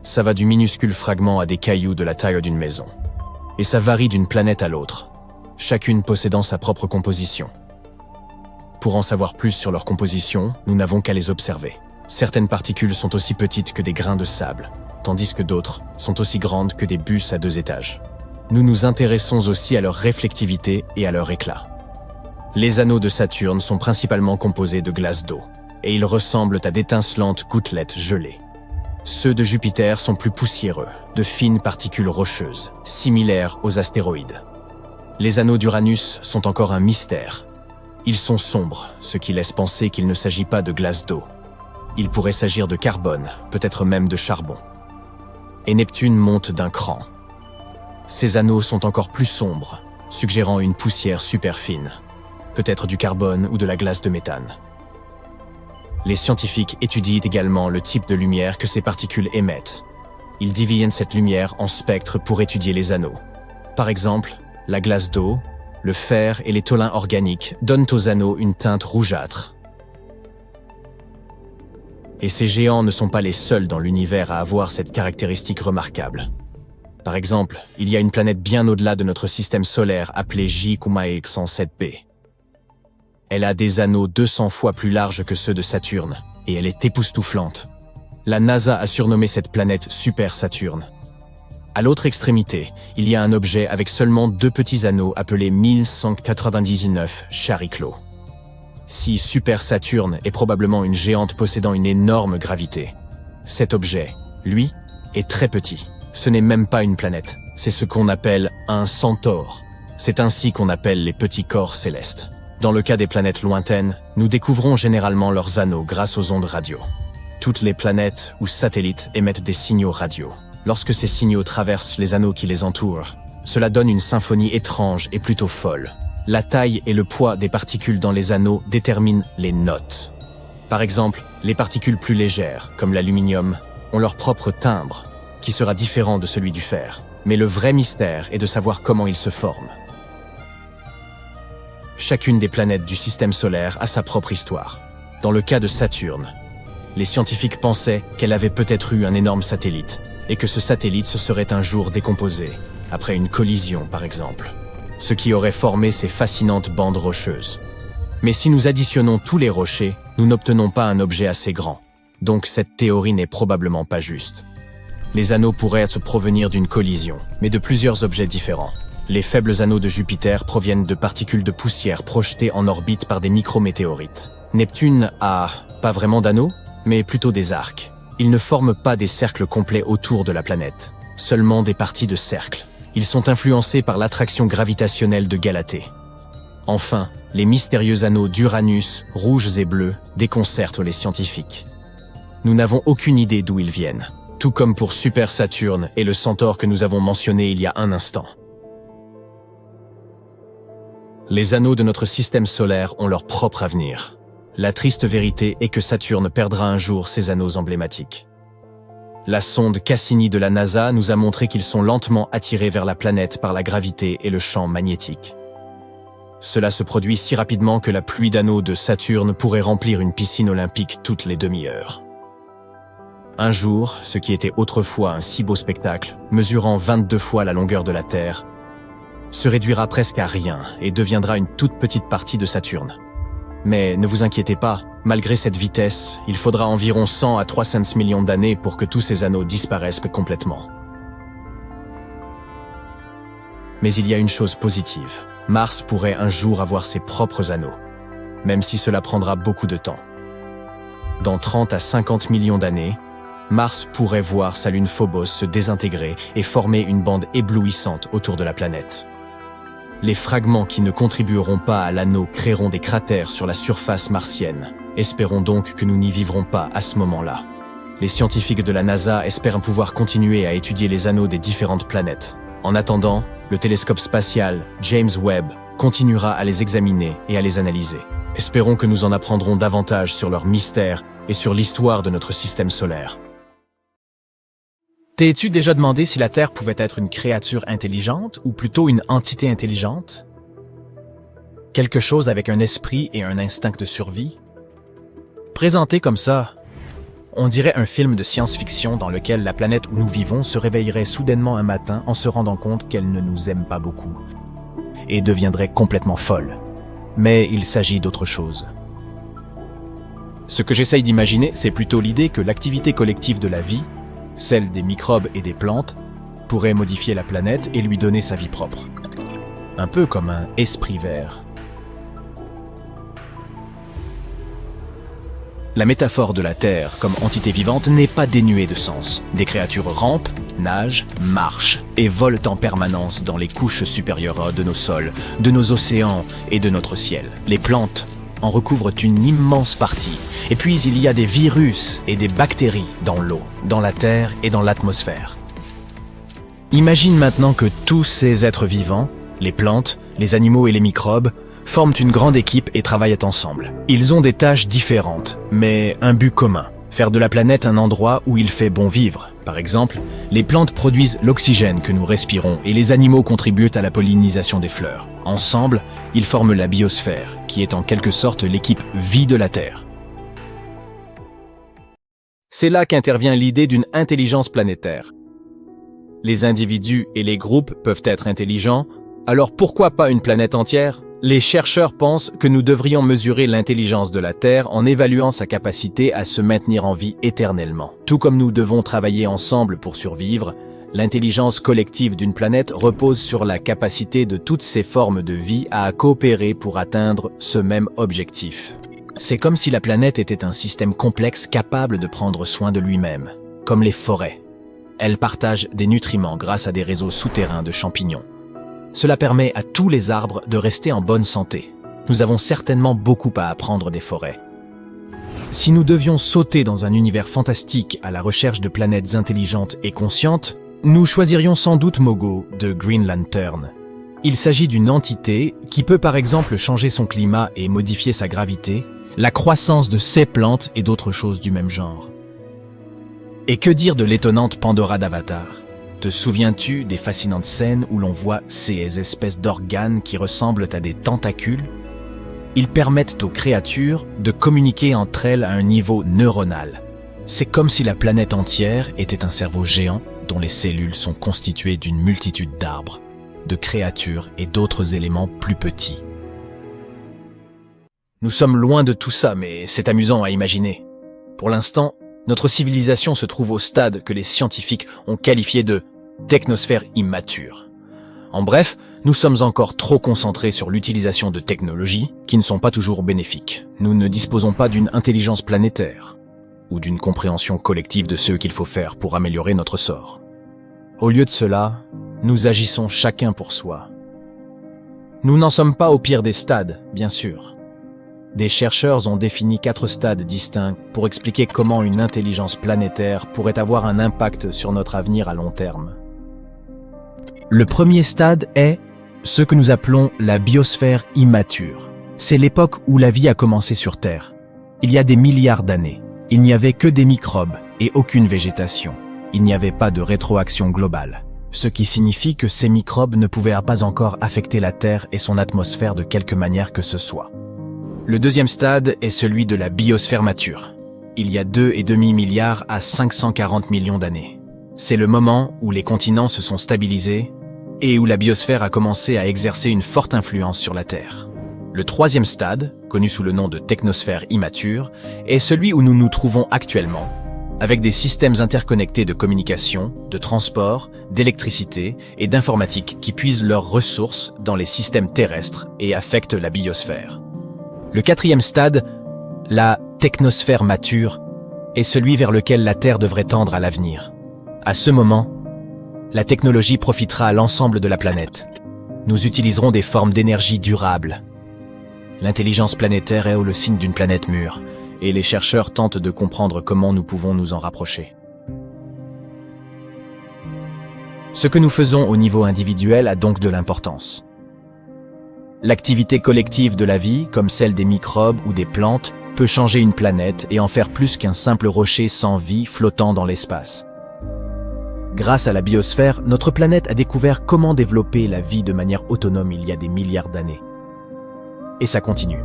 Speaker 2: Ça va du minuscule fragment à des cailloux de la taille d'une maison. Et ça varie d'une planète à l'autre, chacune possédant sa propre composition. Pour en savoir plus sur leur composition, nous n'avons qu'à les observer. Certaines particules sont aussi petites que des grains de sable, tandis que d'autres sont aussi grandes que des bus à 2 étages. Nous nous intéressons aussi à leur réflectivité et à leur éclat. Les anneaux de Saturne sont principalement composés de glace d'eau, et ils ressemblent à d'étincelantes gouttelettes gelées. Ceux de Jupiter sont plus poussiéreux, de fines particules rocheuses, similaires aux astéroïdes. Les anneaux d'Uranus sont encore un mystère. Ils sont sombres, ce qui laisse penser qu'il ne s'agit pas de glace d'eau. Il pourrait s'agir de carbone, peut-être même de charbon. Et Neptune monte d'un cran. Ces anneaux sont encore plus sombres, suggérant une poussière super fine, peut-être du carbone ou de la glace de méthane. Les scientifiques étudient également le type de lumière que ces particules émettent. Ils divisent cette lumière en spectres pour étudier les anneaux. Par exemple, la glace d'eau, le fer et les tholins organiques donnent aux anneaux une teinte rougeâtre. Et ces géants ne sont pas les seuls dans l'univers à avoir cette caractéristique remarquable. Par exemple, il y a une planète bien au-delà de notre système solaire appelée J-Cumae 107b. Elle a des anneaux 200 fois plus larges que ceux de Saturne, et elle est époustouflante. La NASA a surnommé cette planète Super Saturne. À l'autre extrémité, il y a un objet avec seulement 2 petits anneaux appelés 1199 Chariclo. Si Super Saturne est probablement une géante possédant une énorme gravité, cet objet, lui, est très petit. Ce n'est même pas une planète, c'est ce qu'on appelle un centaure. C'est ainsi qu'on appelle les petits corps célestes. Dans le cas des planètes lointaines, nous découvrons généralement leurs anneaux grâce aux ondes radio. Toutes les planètes ou satellites émettent des signaux radio. Lorsque ces signaux traversent les anneaux qui les entourent, cela donne une symphonie étrange et plutôt folle. La taille et le poids des particules dans les anneaux déterminent les notes. Par exemple, les particules plus légères, comme l'aluminium, ont leur propre timbre, qui sera différent de celui du fer. Mais le vrai mystère est de savoir comment ils se forment. Chacune des planètes du système solaire a sa propre histoire. Dans le cas de Saturne, les scientifiques pensaient qu'elle avait peut-être eu un énorme satellite, et que ce satellite se serait un jour décomposé, après une collision par exemple, ce qui aurait formé ces fascinantes bandes rocheuses. Mais si nous additionnons tous les rochers, nous n'obtenons pas un objet assez grand, donc cette théorie n'est probablement pas juste. Les anneaux pourraient se provenir d'une collision, mais de plusieurs objets différents. Les faibles anneaux de Jupiter proviennent de particules de poussière projetées en orbite par des micrométéorites. Neptune a pas vraiment d'anneaux, mais plutôt des arcs. Ils ne forment pas des cercles complets autour de la planète, seulement des parties de cercles. Ils sont influencés par l'attraction gravitationnelle de Galatée. Enfin, les mystérieux anneaux d'Uranus, rouges et bleus, déconcertent les scientifiques. Nous n'avons aucune idée d'où ils viennent, tout comme pour Super Saturne et le Centaure que nous avons mentionné il y a un instant. Les anneaux de notre système solaire ont leur propre avenir. La triste vérité est que Saturne perdra un jour ses anneaux emblématiques. La sonde Cassini de la NASA nous a montré qu'ils sont lentement attirés vers la planète par la gravité et le champ magnétique. Cela se produit si rapidement que la pluie d'anneaux de Saturne pourrait remplir une piscine olympique toutes les demi-heures. Un jour, ce qui était autrefois un si beau spectacle, mesurant 22 fois la longueur de la Terre, se réduira presque à rien et deviendra une toute petite partie de Saturne. Mais ne vous inquiétez pas, malgré cette vitesse, il faudra environ 100 à 300 millions d'années pour que tous ces anneaux disparaissent complètement. Mais il y a une chose positive. Mars pourrait un jour avoir ses propres anneaux, même si cela prendra beaucoup de temps. Dans 30 à 50 millions d'années, Mars pourrait voir sa lune Phobos se désintégrer et former une bande éblouissante autour de la planète. Les fragments qui ne contribueront pas à l'anneau créeront des cratères sur la surface martienne. Espérons donc que nous n'y vivrons pas à ce moment-là. Les scientifiques de la NASA espèrent pouvoir continuer à étudier les anneaux des différentes planètes. En attendant, le télescope spatial James Webb continuera à les examiner et à les analyser. Espérons que nous en apprendrons davantage sur leurs mystères et sur l'histoire de notre système solaire.
Speaker 3: T'es-tu déjà demandé si la Terre pouvait être une créature intelligente ou plutôt une entité intelligente? Quelque chose avec un esprit et un instinct de survie? Présenté comme ça, on dirait un film de science-fiction dans lequel la planète où nous vivons se réveillerait soudainement un matin en se rendant compte qu'elle ne nous aime pas beaucoup et deviendrait complètement folle. Mais il s'agit d'autre chose. Ce que j'essaye d'imaginer, c'est plutôt l'idée que l'activité collective de la vie, celle des microbes et des plantes, pourrait modifier la planète et lui donner sa vie propre. Un peu comme un esprit vert. La métaphore de la Terre comme entité vivante n'est pas dénuée de sens. Des créatures rampent, nagent, marchent et volent en permanence dans les couches supérieures de nos sols, de nos océans et de notre ciel. Les plantes en recouvrent une immense partie. Et puis il y a des virus et des bactéries dans l'eau, dans la terre et dans l'atmosphère. Imagine maintenant que tous ces êtres vivants, les plantes, les animaux et les microbes, forment une grande équipe et travaillent ensemble. Ils ont des tâches différentes, mais un but commun, faire de la planète un endroit où il fait bon vivre. Par exemple, les plantes produisent l'oxygène que nous respirons et les animaux contribuent à la pollinisation des fleurs. Ensemble, ils forment la biosphère, qui est en quelque sorte l'équipe vie de la Terre. C'est là qu'intervient l'idée d'une intelligence planétaire. Les individus et les groupes peuvent être intelligents, alors pourquoi pas une planète entière? Les chercheurs pensent que nous devrions mesurer l'intelligence de la Terre en évaluant sa capacité à se maintenir en vie éternellement. Tout comme nous devons travailler ensemble pour survivre, l'intelligence collective d'une planète repose sur la capacité de toutes ces formes de vie à coopérer pour atteindre ce même objectif. C'est comme si la planète était un système complexe capable de prendre soin de lui-même, comme les forêts. Elle partage des nutriments grâce à des réseaux souterrains de champignons.
Speaker 2: Cela permet à tous les arbres de rester en bonne santé. Nous avons certainement beaucoup à apprendre des forêts. Si nous devions sauter dans un univers fantastique à la recherche de planètes intelligentes et conscientes, nous choisirions sans doute Mogo de Green Lantern. Il s'agit d'une entité qui peut par exemple changer son climat et modifier sa gravité, la croissance de ces plantes et d'autres choses du même genre. Et que dire de l'étonnante Pandora d'Avatar? Te souviens-tu des fascinantes scènes où l'on voit ces espèces d'organes qui ressemblent à des tentacules? Ils permettent aux créatures de communiquer entre elles à un niveau neuronal. C'est comme si la planète entière était un cerveau géant dont les cellules sont constituées d'une multitude d'arbres, de créatures et d'autres éléments plus petits. Nous sommes loin de tout ça, mais c'est amusant à imaginer. Pour l'instant, notre civilisation se trouve au stade que les scientifiques ont qualifié de technosphère immature. En bref, nous sommes encore trop concentrés sur l'utilisation de technologies qui ne sont pas toujours bénéfiques. Nous ne disposons pas d'une intelligence planétaire ou d'une compréhension collective de ce qu'il faut faire pour améliorer notre sort. Au lieu de cela, nous agissons chacun pour soi. Nous n'en sommes pas au pire des stades, bien sûr. Des chercheurs ont défini 4 stades distincts pour expliquer comment une intelligence planétaire pourrait avoir un impact sur notre avenir à long terme. Le premier stade est ce que nous appelons la biosphère immature. C'est l'époque où la vie a commencé sur Terre. Il y a des milliards d'années. Il n'y avait que des microbes et aucune végétation. Il n'y avait pas de rétroaction globale. Ce qui signifie que ces microbes ne pouvaient pas encore affecter la Terre et son atmosphère de quelque manière que ce soit. Le deuxième stade est celui de la biosphère mature. Il y a 2,5 milliards à 540 millions d'années. C'est le moment où les continents se sont stabilisés et où la biosphère a commencé à exercer une forte influence sur la Terre. Le troisième stade, connu sous le nom de technosphère immature, est celui où nous nous trouvons actuellement, avec des systèmes interconnectés de communication, de transport, d'électricité et d'informatique qui puisent leurs ressources dans les systèmes terrestres et affectent la biosphère. Le quatrième stade, la technosphère mature, est celui vers lequel la Terre devrait tendre à l'avenir. À ce moment, la technologie profitera à l'ensemble de la planète. Nous utiliserons des formes d'énergie durables. L'intelligence planétaire est le signe d'une planète mûre, et les chercheurs tentent de comprendre comment nous pouvons nous en rapprocher. Ce que nous faisons au niveau individuel a donc de l'importance. L'activité collective de la vie, comme celle des microbes ou des plantes, peut changer une planète et en faire plus qu'un simple rocher sans vie flottant dans l'espace. Grâce à la biosphère, notre planète a découvert comment développer la vie de manière autonome il y a des milliards d'années. Et ça continue.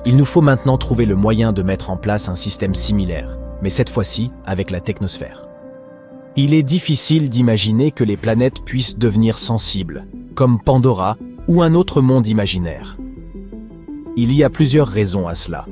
Speaker 2: Il nous faut maintenant trouver le moyen de mettre en place un système similaire, mais cette fois-ci avec la technosphère. Il est difficile d'imaginer que les planètes puissent devenir sensibles, comme Pandora ou un autre monde imaginaire. Il y a plusieurs raisons à cela.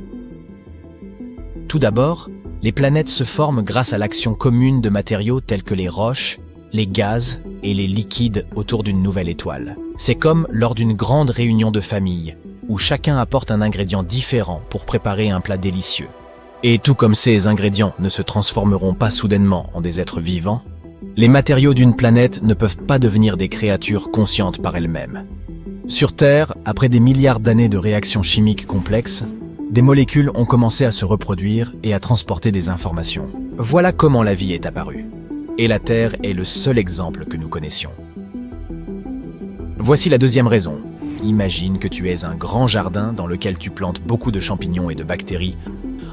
Speaker 2: Tout d'abord, les planètes se forment grâce à l'action commune de matériaux tels que les roches, les gaz et les liquides autour d'une nouvelle étoile. C'est comme lors d'une grande réunion de famille, où chacun apporte un ingrédient différent pour préparer un plat délicieux. Et tout comme ces ingrédients ne se transformeront pas soudainement en des êtres vivants, les matériaux d'une planète ne peuvent pas devenir des créatures conscientes par elles-mêmes. Sur Terre, après des milliards d'années de réactions chimiques complexes, des molécules ont commencé à se reproduire et à transporter des informations. Voilà comment la vie est apparue. Et la Terre est le seul exemple que nous connaissions. Voici la deuxième raison. Imagine que tu aies un grand jardin dans lequel tu plantes beaucoup de champignons et de bactéries,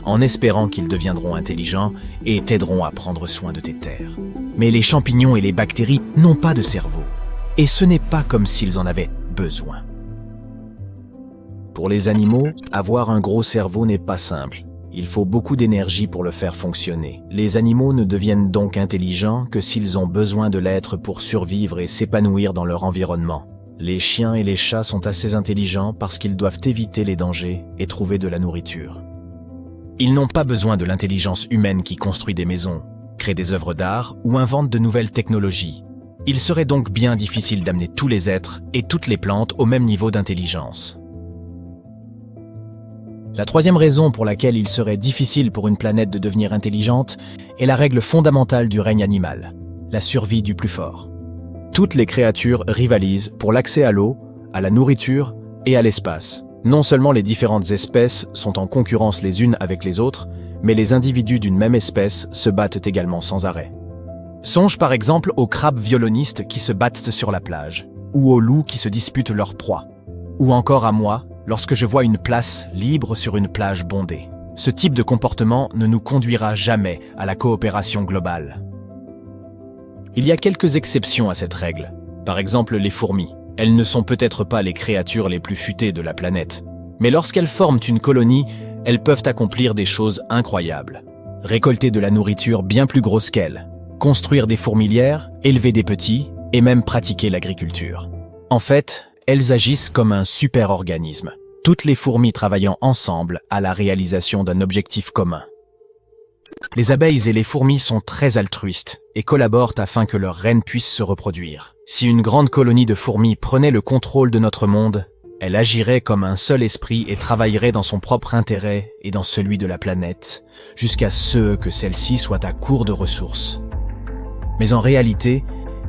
Speaker 2: en espérant qu'ils deviendront intelligents et t'aideront à prendre soin de tes terres. Mais les champignons et les bactéries n'ont pas de cerveau. Et ce n'est pas comme s'ils en avaient besoin. Pour les animaux, avoir un gros cerveau n'est pas simple. Il faut beaucoup d'énergie pour le faire fonctionner. Les animaux ne deviennent donc intelligents que s'ils ont besoin de l'être pour survivre et s'épanouir dans leur environnement. Les chiens et les chats sont assez intelligents parce qu'ils doivent éviter les dangers et trouver de la nourriture. Ils n'ont pas besoin de l'intelligence humaine qui construit des maisons, crée des œuvres d'art ou invente de nouvelles technologies. Il serait donc bien difficile d'amener tous les êtres et toutes les plantes au même niveau d'intelligence. La troisième raison pour laquelle il serait difficile pour une planète de devenir intelligente est la règle fondamentale du règne animal, la survie du plus fort. Toutes les créatures rivalisent pour l'accès à l'eau, à la nourriture et à l'espace. Non seulement les différentes espèces sont en concurrence les unes avec les autres, mais les individus d'une même espèce se battent également sans arrêt. Songe par exemple aux crabes violonistes qui se battent sur la plage, ou aux loups qui se disputent leur proie, ou encore à moi lorsque je vois une place libre sur une plage bondée. Ce type de comportement ne nous conduira jamais à la coopération globale. Il y a quelques exceptions à cette règle. Par exemple, les fourmis. Elles ne sont peut-être pas les créatures les plus futées de la planète. Mais lorsqu'elles forment une colonie, elles peuvent accomplir des choses incroyables. Récolter de la nourriture bien plus grosse qu'elles, construire des fourmilières, élever des petits, et même pratiquer l'agriculture. En fait, elles agissent comme un super-organisme, toutes les fourmis travaillant ensemble à la réalisation d'un objectif commun. Les abeilles et les fourmis sont très altruistes et collaborent afin que leurs reines puissent se reproduire. Si une grande colonie de fourmis prenait le contrôle de notre monde, elle agirait comme un seul esprit et travaillerait dans son propre intérêt et dans celui de la planète, jusqu'à ce que celle-ci soit à court de ressources. Mais en réalité,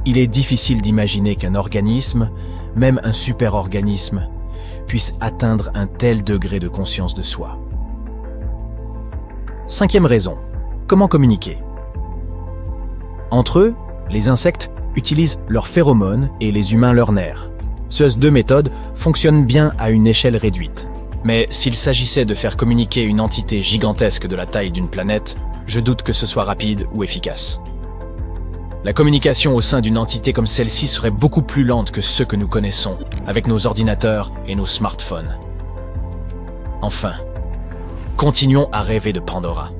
Speaker 2: il est difficile d'imaginer qu'un organisme, même un super-organisme, puisse atteindre un tel degré de conscience de soi. 5e raison. Comment communiquer? Entre eux, les insectes utilisent leurs phéromones et les humains leurs nerfs. Ces deux méthodes fonctionnent bien à une échelle réduite. Mais s'il s'agissait de faire communiquer une entité gigantesque de la taille d'une planète, je doute que ce soit rapide ou efficace. La communication au sein d'une entité comme celle-ci serait beaucoup plus lente que ceux que nous connaissons, avec nos ordinateurs et nos smartphones. Enfin, continuons à rêver de Pandora.